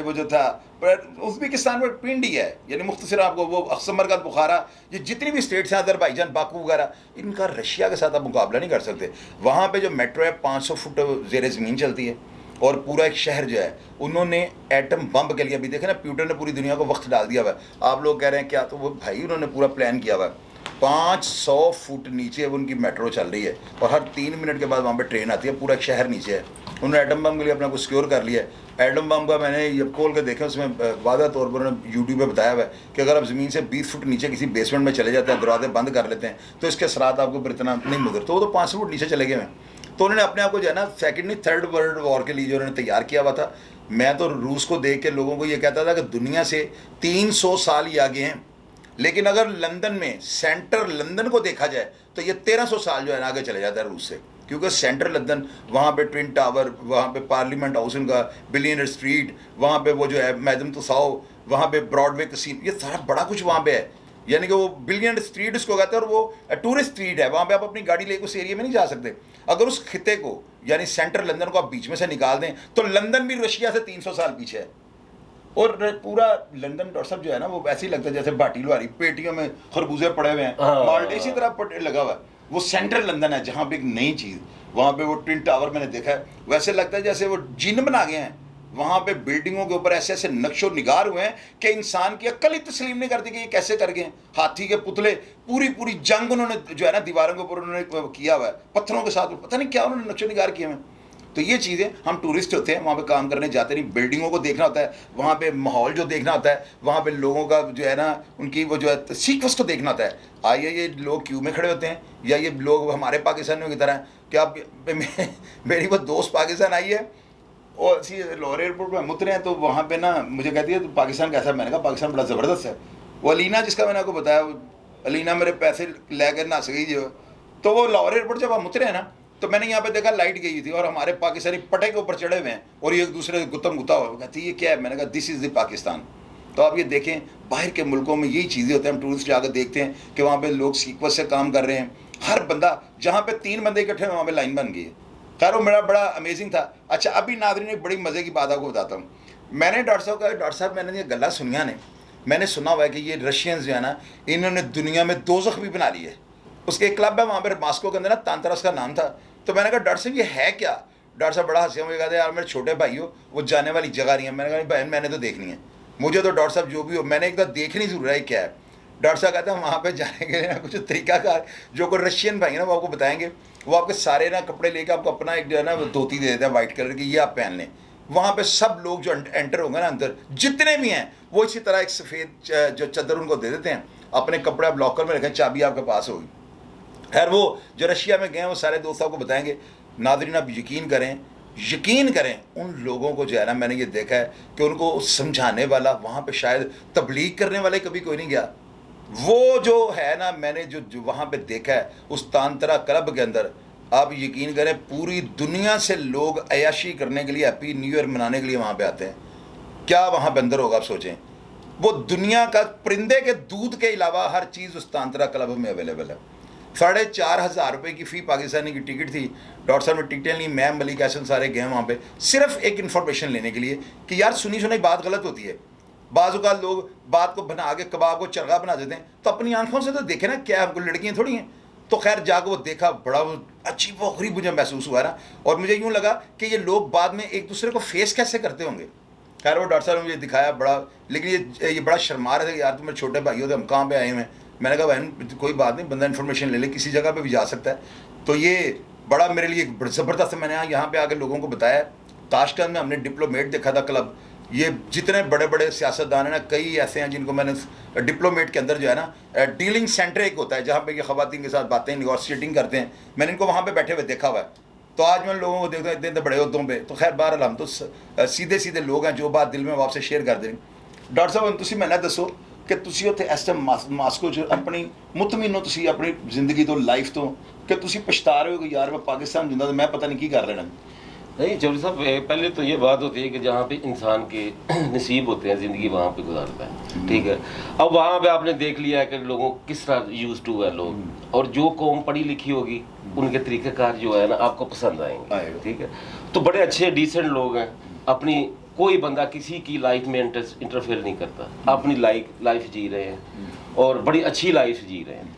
वो जो था उज़्बेकिस्तान में पिंडी है, यानी मुख्तसर आपको वो समरकंद, बुखारा, ये जितनी भी स्टेट्स हैं, अज़रबैजान, बाकू वगैरह, इनका रशिया के साथ आप मुकाबला नहीं कर सकते। वहाँ पे जो मेट्रो है 500 फुट ज़ेर ज़मीन चलती है, और पूरा एक शहर जो है उन्होंने एटम बम के लिए, अभी देखे ना प्यूटन ने पूरी दुनिया को वक्त डाल दिया हुआ है। आप लोग कह रहे हैं क्या, तो वो भाई उन्होंने पूरा प्लान किया हुआ है। 500 फुट नीचे उनकी मेट्रो चल रही है, और हर 3 मिनट के बाद वहाँ पे ट्रेन आती है, पूरा एक शहर नीचे है। उन्होंने एटम बम के लिए अपना को सिक्योर कर लिया है। एटम बम का मैंने ये खोल के देखा, उसमें वादा तौर पर उन्होंने यूट्यूब पे बताया हुआ है कि अगर आप ज़मीन से 20 फुट नीचे किसी बेसमेंट में चले जाते हैं, दरवाजे बंद कर लेते हैं, तो इसके असरात आपको ऊपर इतना नहीं मुदर, तो वो तो 500 फुट नीचे चले गए हैं। तो उन्होंने अपने आप को जो है ना सेकंड नहीं थर्ड वर्ल्ड वॉर के लिए जो उन्होंने तैयार किया हुआ था। मैं तो रूस को देख के लोगों को ये कहता था कि दुनिया से 300 साल ही आगे हैं, लेकिन अगर लंदन में सेंटर लंदन को देखा जाए तो ये 1300 साल जो है ना आगे चले जाता है रूस से, क्योंकि सेंटर लंदन, वहाँ पे ट्विन टावर, वहाँ पे पार्लियामेंट हाउस उनका, बिलियनर स्ट्रीट, वहाँ पे वो जो है मैडम तुसाओ, वहाँ पे ब्रॉडवे कसीम, ये सारा बड़ा कुछ वहाँ पे है। यानी कि वो बिलियनर स्ट्रीट उसको कहते हैं और वो टूरिस्ट स्ट्रीट है, वहाँ पे आप अपनी गाड़ी लेकर उस एरिया में नहीं जा सकते। अगर उस खिते को यानी सेंटर लंदन को आप बीच में से निकाल दें तो लंदन भी रशिया से 300 साल पीछे है। और पूरा लंदन डॉक्टर साहब जो है ना वो ऐसे ही लगता है जैसे बाटी लुहारी पेटियों में खरबूजे पड़े हुए हैं, माल्टे इसी तरह लगा हुआ है। वो सेंट्रल लंदन है जहाँ पे एक नई चीज़, वहाँ पे वो ट्विन टावर मैंने देखा है, वैसे लगता है जैसे वो जिन बना गए हैं। वहाँ पे बिल्डिंगों के ऊपर ऐसे ऐसे नक्शो निगार हुए हैं कि इंसान की अक्ल ही तस्लीम नहीं करती कि ये कैसे कर गए। हाथी के पुतले, पूरी पूरी जंग उन्होंने जो है ना दीवारों के ऊपर उन्होंने किया हुआ है, पत्थरों के साथ, पता नहीं क्या उन्होंने नक्शो निगार किए हैं। तो ये चीज़ें, हम टूरिस्ट होते हैं, वहाँ पे काम करने जाते नहीं, बिल्डिंगों को देखना होता है, वहाँ पे माहौल जो देखना होता है, वहाँ पे लोगों का जो है ना उनकी वो जो है सीक्वेंस को देखना होता है। आइए ये लोग क्यू में खड़े होते हैं या ये लोग हमारे पाकिस्तानियों की तरह कि आप मेरी वो दोस्त पाकिस्तान आई है और सी लाहौर एयरपोर्ट पर हम उतरे हैं तो वहाँ पे ना मुझे कहती है तो पाकिस्तान कैसा है, मैंने कहा पाकिस्तान बड़ा ज़बरदस्त है। वो अलीना जिसका मैंने आपको बताया, अलीना मेरे पैसे ले कर नस गई जो, तो वो लाहौर एयरपोर्ट जब हम उतरे हैं ना तो मैंने यहाँ पे देखा लाइट गई थी और हमारे पाकिस्तानी पटे के ऊपर चढ़े हुए हैं और ये एक दूसरे गुत्तम गुत्ता हुआ, कहती ये क्या है, मैंने कहा दिस इज़ द पाकिस्तान। तो आप ये देखें बाहर के मुल्कों में यही चीज़ें होती हैं, हम टूरिस्ट जाकर देखते हैं कि वहाँ पे लोग सीक्वेंस से काम कर रहे हैं, हर बंदा, जहाँ पे 3 बंदे इकट्ठे हैं वहाँ पे लाइन बन गई है। खैर वो मेरा बड़ा अमेजिंग था। अच्छा अभी नाज़रीन एक बड़ी मज़े की बात आपको बताता हूँ। मैंने डॉक्टर साहब कहा, डॉक्टर साहब मैंने ये गल्ला सुनिया ने, मैंने सुना हुआ है कि ये रशियंस जो है ना इन्होंने दुनिया में दोज़ख भी बना ली है। उसके एक क्लब है वहाँ पर मास्को के अंदर ना, तांतरस का नाम था। तो मैंने कहा डॉक्टर साहब ये है क्या? डॉक्टर साहब बड़ा हंसे, मुझे कहते यार मेरे छोटे भाई हो वो जाने वाली जगह नहीं है। मैंने कहा बहन मैंने तो देखनी है, मुझे तो डॉक्टर साहब जो भी हो मैंने एक बार देखनी ज़रूर है क्या है। डॉक्टर साहब कहते हैं वहाँ पे जाने के लिए ना कुछ तरीकाकार जो कोई रशियन भाई है ना वो आपको बताएंगे। वो आपके सारे ना कपड़े लेके आपको अपना एक जो है ना धोती दे देते हैं वाइट कलर की, ये आप पहन लें। वहाँ पे सब लोग जो एंटर होंगे ना अंदर जितने भी हैं वो इसी तरह एक सफ़ेद जो चादर उनको दे देते हैं, अपने कपड़े आप लॉकर में रखें, चाबी आपके पास होगी। खैर वो जो रशिया में गए हैं वो सारे दोस्त आपको बताएंगे। नाज़रीन आप यकीन करें उन लोगों को जो है ना मैंने ये देखा है कि उनको समझाने वाला, वहाँ पे शायद तबलीग करने वाले कभी कोई नहीं गया। वो जो है ना मैंने जो वहाँ पे देखा है उस तांत्रा क्लब के अंदर, आप यकीन करें पूरी दुनिया से लोग अयाशी करने के लिए, हैप्पी न्यू ईयर मनाने के लिए वहाँ पे आते हैं। क्या वहाँ पे अंदर होगा आप सोचें। वो दुनिया का परिंदे के दूध के अलावा हर चीज़ उस तांत्रा क्लब में अवेलेबल है। 4,500 रुपये की फ़ी पाकिस्तानी की टिकट थी। डॉक्टर साहब ने टिकटें ली, मैं मलिक हसन सारे गए वहाँ पे सिर्फ एक इन्फॉर्मेशन लेने के लिए कि यार सुनी सुनाई बात गलत होती है। बाज़ लोग बात को बना के कबाब को चरगा बना देते हैं, तो अपनी आंखों से तो देखे ना क्या हमको लड़कियाँ थोड़ी हैं। तो खैर जाकर वो देखा, बड़ा वो अजीब व गरीब मुझे महसूस हुआ ना, और मुझे यूँ लगा कि ये लोग बाद में एक दूसरे को फेस कैसे करते होंगे। खैर वो डॉक्टर साहब ने मुझे दिखाया बड़ा, लेकिन ये बड़ा शर्मा रहे थे, यार तुम मेरे छोटे भाई हो, हम कहाँ पे आए हुए हैं। मैंने कहा बहन कोई बात नहीं, बंदा इन्फॉर्मेशन ले ले, किसी जगह पे भी जा सकता है। तो ये बड़ा मेरे लिए ज़बरदस्त, मैंने यहाँ पे आके लोगों को बताया। ताशकंद में हमने डिप्लोमेट देखा था क्लब। ये जितने बड़े बड़े सियासतदान हैं ना, कई ऐसे हैं जिनको मैंने डिप्लोमेट के अंदर जो है ना डीलिंग सेंटर एक होता है जहाँ पे ये ख़वातीन के साथ बातें नेगोशिएटिंग करते हैं, मैंने इनको वहाँ पे बैठे हुए देखा हुआ है। तो आज मैं लोगों को देखता हूँ इतने बड़े उहदों पे। तो खैर बहरहाल हम तो सीधे सीधे लोग हैं, जो बात दिल में आपसे शेयर कर दें। डॉक्टर साहब तुसी मैंने दसो कि तुसी उत्थे इस टाइम मास्को च अपनी मुतमिन हो, तुसी अपनी जिंदगी तो लाइफ तो कि तुसी पछता रहे हो कि यार मैं पाकिस्तान जुंदा तो मैं पता नहीं की कर लेना। नहीं चौधरी साहब, पहले तो ये बात होती है कि जहाँ पे इंसान के नसीब होते हैं ज़िंदगी वहाँ पे गुजारता है, ठीक है। अब वहाँ पे आपने देख लिया है कि लोगों किस तरह यूज टू है लोग, और जो कौम पढ़ी लिखी होगी उनके तरीक़ेकार जो है ना आपको पसंद आएंगे, ठीक है। तो बड़े अच्छे डिसेंट लोग हैं, अपनी कोई बंदा किसी की लाइफ में इंटरफेयर नहीं करता, अपनी लाइफ जी रहे हैं और बड़ी अच्छी लाइफ जी रहे हैं।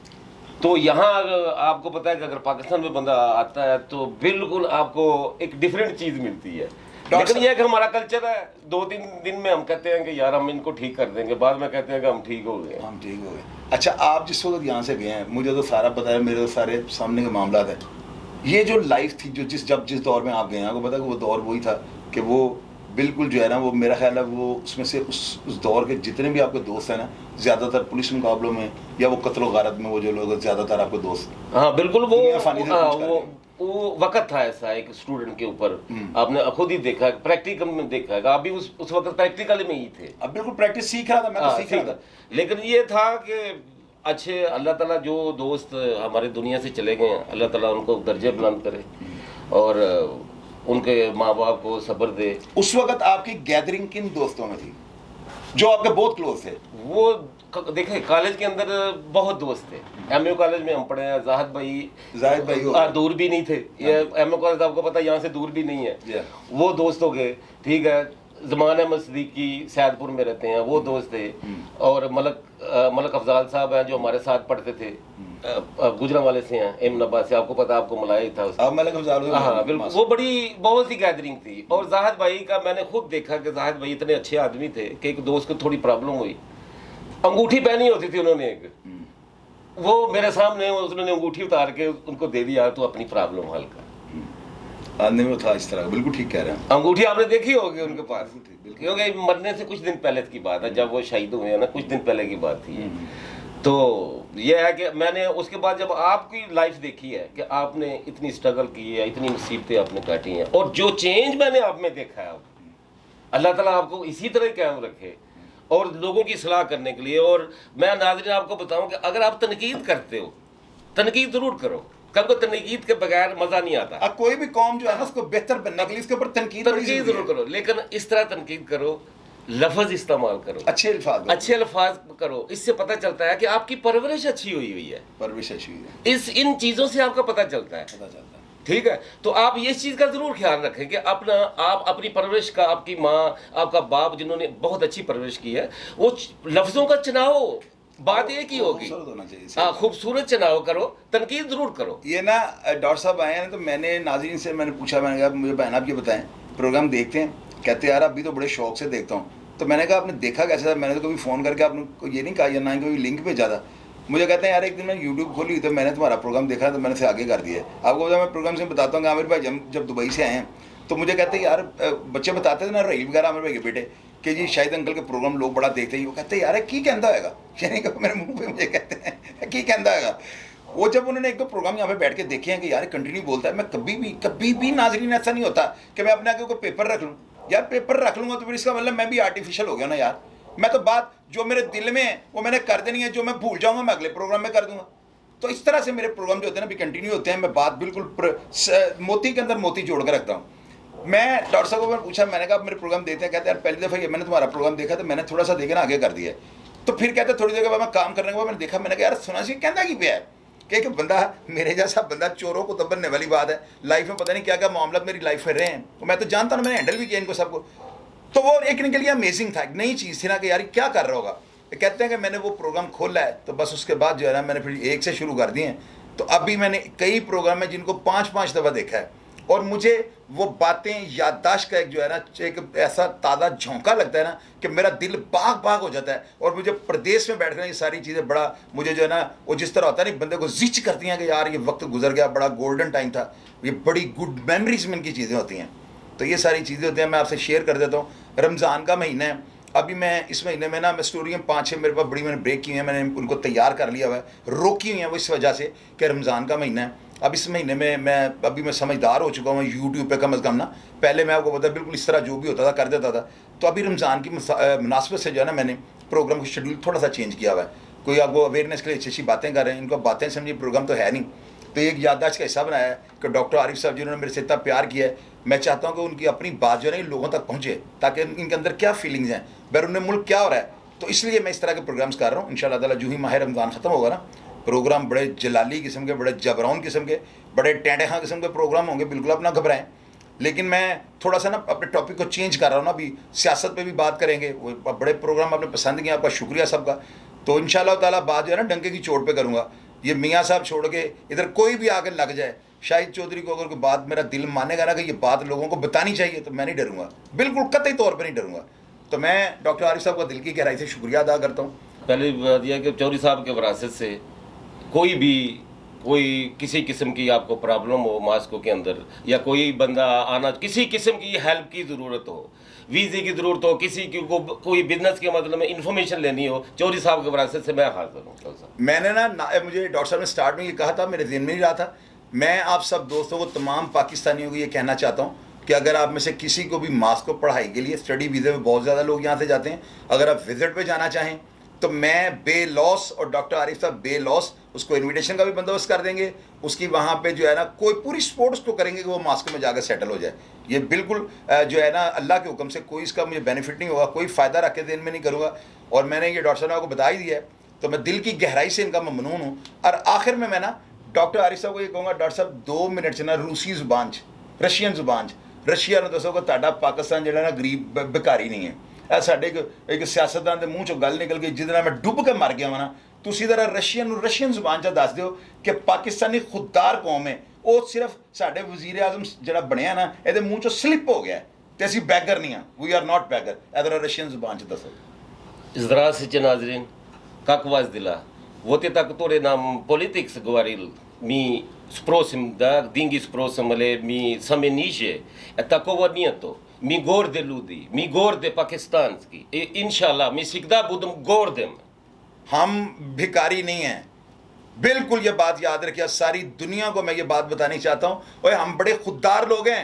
तो यहाँ आपको पता है कि अगर पाकिस्तान में बंदा आता है तो बिल्कुल आपको एक डिफरेंट चीज़ मिलती है। लेकिन यह कि हमारा कल्चर है, 2-3 दिन में हम कहते हैं कि यार हम इनको ठीक कर देंगे, बाद में कहते हैं कि हम ठीक हो गए। अच्छा आप जिस वक्त यहाँ से गए हैं, मुझे तो सारा पता है, मेरे तो सारे सामने के मामला है। ये जो लाइफ थी जो जिस दौर में आप गए हैं, आपको पता है कि वो दौर वही था कि वो बिल्कुल जो है ना, वो मेरा ख्याल है वो उसमें से उस दौर के जितने भी आपके दोस्त हैं ना, ज़्यादातर पुलिस मुकाबलों में या वो कत्ल व गारत में वो जो लोग ज़्यादातर आपके दोस्त। हाँ बिल्कुल, दुनिया फानी से कुछ कर रही है। वो वक्त था ऐसा एक स्टूडेंट के ऊपर, आपने खुद ही देखा, प्रैक्टिकल में देखा है, आप भी उस वक्त प्रैक्टिकल में ही थे। अब बिल्कुल प्रैक्टिस सीख रहा था, मैं तो सीख रहा था। लेकिन ये था कि अच्छे अल्लाह ताला जो दोस्त हमारे दुनिया से चले गए हैं, अल्लाह ताला उनको दर्जे बुलंद करे और उनके माँ बाप को सब्र दे। उस वक्त आपकी गैदरिंग किन दोस्तों में थी जो आपके बहुत क्लोज थे? वो देखे कॉलेज के अंदर बहुत दोस्त थे। एमयू कॉलेज में हम पढ़े हैं, जाहिद भाई हो गए। दूर भी नहीं थे, ये एमयू कॉलेज आपको पता है यहाँ से दूर भी नहीं है, वो दोस्त हो गए। ठीक है, ज़मान अहमद सिद्दीकी सैदपुर में रहते हैं, वो दोस्त थे। और मलक अफजाल साहब हैं जो हमारे साथ पढ़ते थे, गुजरांवाले से हैं, एमनाबाद से, आपको पता है, आपको मलाया था उसका। हाँ बिल्कुल, वो बड़ी बहुत सी गैदरिंग थी। और जाहिद भाई का मैंने खुद देखा कि जाहिद भाई इतने अच्छे आदमी थे कि एक दोस्त को थोड़ी प्रॉब्लम हुई, अंगूठी पहनी होती थी उन्होंने एक, वो मेरे सामने उन्होंने अंगूठी उतार के उनको दे दिया, तो अपनी प्रॉब्लम हल कर। आदमी वो था इस तरह, बिल्कुल ठीक कह रहे हैं। अंगूठी आपने देखी होगी उनके पास, क्योंकि मरने से कुछ दिन पहले की बात है, जब वो शहीद हुए हैं ना, कुछ दिन पहले की बात थी। तो ये है कि मैंने उसके बाद जब आपकी लाइफ देखी है कि आपने इतनी स्ट्रगल की है, इतनी मुसीबतें आपने काटी हैं, और जो चेंज मैंने आप में देखा है, अल्लाह ताला आपको इसी तरह कायम रखे और लोगों की सलाह करने के लिए। और मैं नाज़रीन आपको बताऊं कि अगर आप तनकीद करते हो, तनकीद ज़रूर करो, क्योंकि तनकीद के बगैर मज़ा नहीं आता। कोई भी कौम जो है ना, उसको बेहतर बनने के लिए इसके ऊपर तनकीद ज़रूर करो, लेकिन इस तरह तनकीद करो, लफ्ज़ इस्तेमाल करो, अच्छे अल्फाज करो। इससे पता चलता है कि आपकी परवरिश अच्छी हुई है, परवरिश अच्छी हुई है। इन चीज़ों से आपका पता चलता है। ठीक है, तो आप ये चीज़ का ज़रूर ख्याल रखें कि आप अपनी परवरिश का, आपकी माँ, आपका बाप जिन्होंने बहुत अच्छी परवरिश की है, वो लफ्ज़ों का चुनाव बात एक ही होगी। हाँ, खूबसूरत चुनाव करो, तनकीद जरूर करो। ये ना डॉक्टर साहब आए हैं तो मैंने नाज़रीन से मैंने पूछा, मैंने कहा मुझे बहन आप ये बताएं, प्रोग्राम देखते हैं? कहते यार अभी तो बड़े शौक से देखता हूँ। तो मैंने कहा आपने देखा कैसे था? मैंने तो कभी फ़ोन करके आपने ये नहीं कहा या ना ही कोई लिंक भेजा था। मुझे कहते हैं यार एक दिन मैंने यूट्यूब खोली तो मैंने तुम्हारा प्रोग्राम देखा तो मैंने से आगे कर दिया। आपको पता मैं प्रोग्राम से बताता हूँ कि आमिर भाई जब दुबई से आए हैं तो मुझे कहते हैं यार बच्चे बताते थे ना रही वगैरह आमिर भाई के बेटे कि जी शाहिद अंकल के प्रोग्राम लोग बड़ा देखते हैं। वो कहते हैं यार की कहता होगा, यानी कि मेरे मुँह पे मुझे कहते हैं की कहता होगा। वो जब उन्होंने एक दो प्रोग्राम यहाँ पे बैठ के देखे हैं कि यार कंटिन्यू बोलता है, मैं कभी भी नाज़रीन ऐसा नहीं होता कि मैं अपने आगे कोई पेपर रख लूँ। यार पेपर रख लूँगा तो फिर इसका मतलब मैं भी आर्टिफिशियल हो गया ना यार। मैं तो बात जो मेरे दिल में है वो मैंने कर देनी है, जो मैं भूल जाऊँगा मैं अगले प्रोग्राम में कर दूँगा। तो इस तरह से मेरे प्रोग्राम जो होते हैं ना भी कंटिन्यू होते हैं। मैं बात बिल्कुल मोती के अंदर मोती जोड़ कर रखता हूँ। मैं डॉक्टर साहब को पूछा, मैंने कहा मेरे प्रोग्राम देते हैं? कहते हैं यार पहली दफ़ा ये मैंने तुम्हारा प्रोग्राम देखा तो मैंने थोड़ा सा देखे ना आगे कर दिया। तो फिर कहते थोड़ी देर के बाद मैं काम करने के बाद मैंने देखा, मैंने कहा यार सुना सी कहता कि पे है कि एक बंदा मेरे जैसा बंदा चोरों को तबरने वाली बात है। लाइफ में पता नहीं क्या क्या मामला मेरी लाइफ में रहे हैं, तो मैं तो जानता हूँ, मैंने हैंडल भी किया इनको सबको। तो वो एक इनके लिए अमेजिंग था, एक नई चीज़ थी ना कि यार क्या कर रहा होगा। कहते हैं कि मैंने वो प्रोग्राम खोला है तो बस उसके बाद जो है ना मैंने फिर एक से शुरू कर दिए हैं। तो अभी मैंने कई प्रोग्राम है जिनको 5-5 दफ़ा देखा है और मुझे वो बातें याददाश्त का एक जो है ना एक ऐसा ताज़ा झोंका लगता है ना कि मेरा दिल बाग बाग हो जाता है। और मुझे प्रदेश में बैठकर ये सारी चीज़ें बड़ा मुझे जो है ना वो जिस तरह होता है नहीं बंदे को जिच करती हैं कि यार ये वक्त गुजर गया, बड़ा गोल्डन टाइम था, ये बड़ी गुड मेमोरीज में इनकी चीज़ें होती हैं। तो ये सारी चीज़ें होती हैं, मैं आपसे शेयर कर देता हूँ। रमज़ान का महीना है, अभी मैं इस महीने में ना मैं स्टोरियाँ 5-6 मेरे पास बड़ी मैंने ब्रेक की हैं, मैंने उनको तैयार कर लिया हुआ है, रोकी हुई हैं वो इस वजह से कि रमज़ान का महीना है। अब इस महीने में मैं समझदार हो चुका हूँ यूट्यूब पे कम अज़ कम ना। पहले मैं आपको पता बिल्कुल इस तरह जो भी होता था कर देता था। तो अभी रमज़ान की मुनासिबत से जो है ना मैंने प्रोग्राम का शेड्यूल थोड़ा सा चेंज किया हुआ है। कोई आपको अवेयरनेस के लिए अच्छी अच्छी बातें कर रहे हैं, इनको बातें समझिए, प्रोग्राम तो है नहीं। तो एक याददाश्त का हिस्सा बनाया है कि डॉक्टर आरिफ साहब जिन्होंने मेरे से इतना प्यार किया है, मैं चाहता हूँ कि उनकी अपनी बात जो है ना लोगों तक पहुँचे ताकि इनके अंदर क्या फीलिंग्स हैं, बैरून मुल्क क्या हो रहा है। तो इसलिए मैं इस तरह के प्रोग्राम्स कर रहा हूँ। इंशाअल्लाह ताला जो ही माह रमज़ान ख़त्म होगा ना, प्रोग्राम बड़े जलाली किस्म के, बड़े जबरौन किस्म के, बड़े टेंटेखा किस्म के प्रोग्राम होंगे। बिल्कुल आप ना घबराएं। लेकिन मैं थोड़ा सा ना अपने टॉपिक को चेंज कर रहा हूँ ना। अभी सियासत पे भी बात करेंगे, वो बड़े प्रोग्राम आपने पसंद किए, आपका शुक्रिया सबका। तो इंशाअल्लाह ताला बात जो है ना डंके की चोट पे करूँगा। ये मियाँ साहब छोड़ के इधर कोई भी आकर लग जाए, शाहिद चौधरी को अगर कोई बात मेरा दिल मानेगा ना कि ये बात लोगों को बतानी चाहिए तो मैं नहीं डरूंगा, बिल्कुल कतई तौर पर नहीं डरूंगा। तो मैं डॉक्टर आरिफ साहब का दिल की गहराई से शुक्रिया अदा करता हूँ। पहले बात यह कि चौधरी साहब के विरासत से कोई भी कोई किसी किस्म की आपको प्रॉब्लम हो मास्को के अंदर, या कोई बंदा आना, किसी किस्म की हेल्प की ज़रूरत हो, वीज़े की ज़रूरत हो, किसी की को कोई बिजनेस के मतलब में इंफॉर्मेशन लेनी हो, चौधरी साहब के वरासत से मैं हाजिर हूँ। डॉक्टर साहब, मैंने मुझे डॉक्टर साहब ने स्टार्ट में ये कहा था, मेरे ज़हन में नहीं रहा था। मैं आप सब दोस्तों को, तमाम पाकिस्तानियों को ये कहना चाहता हूँ कि अगर आप में से किसी को भी मास्को पढ़ाई के लिए, स्टडी वीज़े में बहुत ज़्यादा लोग यहाँ से जाते हैं, अगर आप विज़िट पे जाना चाहें तो मैं बेलॉस और डॉक्टर आरिफ साहब बेलॉस उसको इनविटेशन का भी बंदोबस्त कर देंगे। उसकी वहाँ पे जो है ना कोई पूरी सपोर्ट उसको करेंगे कि वो मास्को में जाकर सेटल हो जाए। ये बिल्कुल जो है ना अल्लाह के हुक्म से कोई इसका मुझे बेनिफिट नहीं होगा, कोई फ़ायदा रख के दिन में नहीं करूँगा। और मैंने ये डॉक्टर साहब को बता ही दिया है, तो मैं दिल की गहराई से इनका ममनून हूँ। और आखिर में मैं ना डॉक्टर आरिफ साहब को ये कहूँगा, डॉक्टर साहब 2 मिनट से ना रूसी जुबान रशियन जुबान रशिया ने दसो कि ਤੁਹਾਡਾ पाकिस्तान ਜਿਹੜਾ ना गरीब भिखारी नहीं है। ਇਹ ਸਾਡੇ ਇੱਕ ਸਿਆਸਤਦਾਨ ਦੇ ਮੂੰਹ ਚੋਂ ਗੱਲ ਨਿਕਲ ਗਈ ਜਿਹਦੇ ਨਾਲ ਮੈਂ ਡੁੱਬ ਕੇ ਮਰ ਗਿਆ ਵਾਂ ਨਾ। ਤੁਸੀਂ ਜ਼ਰਾ ਰਸ਼ੀਅਨ ਜ਼ੁਬਾਨ 'ਚ ਦੱਸ ਦਿਓ ਕਿ ਪਾਕਿਸਤਾਨੀ ਖੁਦਦਾਰ ਕੌਮ ਹੈ, ਉਹ ਸਿਰਫ ਸਾਡੇ ਵਜ਼ੀਰ ਆਜ਼ਮ ਜਿਹੜਾ ਬਣਿਆ ਨਾ ਇਹਦੇ ਮੂੰਹ ਚੋਂ ਸਲਿੱਪ ਹੋ ਗਿਆ ਤੇ ਅਸੀਂ ਬੈਗਰ ਨਹੀਂ ਆ, ਵੀ ਆਰ ਨਾਟ ਬੈਗਰ। ਇਹ ਜ਼ਰਾ ਰਸ਼ੀਅਨ ਜ਼ੁਬਾਨ 'ਚ ਦੱਸੋ। Здравствуйте, Назрин. Как у вас дела? Вот это, которые нам политикс говорил, мы спросим, да, деньги спросим, или мы сами ниже, такого нету. Мы гордые люди, мы гордые пакистанские. И, иншаллах, мы всегда будем гордым. हम भिखारी नहीं हैं, बिल्कुल ये बात याद रखिए। सारी दुनिया को मैं ये बात बतानी चाहता हूँ, और हम बड़े खुददार लोग हैं,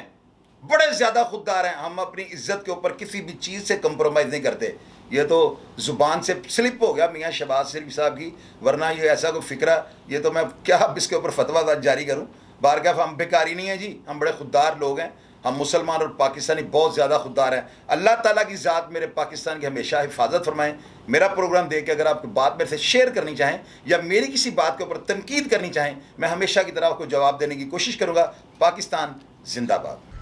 बड़े ज़्यादा खुददार हैं। हम अपनी इज्जत के ऊपर किसी भी चीज़ से कंप्रोमाइज़ नहीं करते। ये तो ज़ुबान से स्लिप हो गया मियाँ शहबाज शरीफ साहब की, वरना ये ऐसा कोई फ़िक्रा, ये तो मैं क्या अब इसके ऊपर फतवा जारी करूँ। बारगाह हम भिखारी नहीं हैं जी, हम बड़े खुददार लोग हैं। हम मुसलमान और पाकिस्तानी बहुत ज़्यादा खुददार हैं। अल्लाह ताला की ज़ात मेरे पाकिस्तान की हमेशा हिफाजत फरमाएं। मेरा प्रोग्राम देख के अगर आप बात मेरे से शेयर करनी चाहें या मेरी किसी बात के ऊपर तनकीद करनी चाहें, मैं हमेशा की तरह आपको जवाब देने की कोशिश करूँगा। पाकिस्तान जिंदाबाद।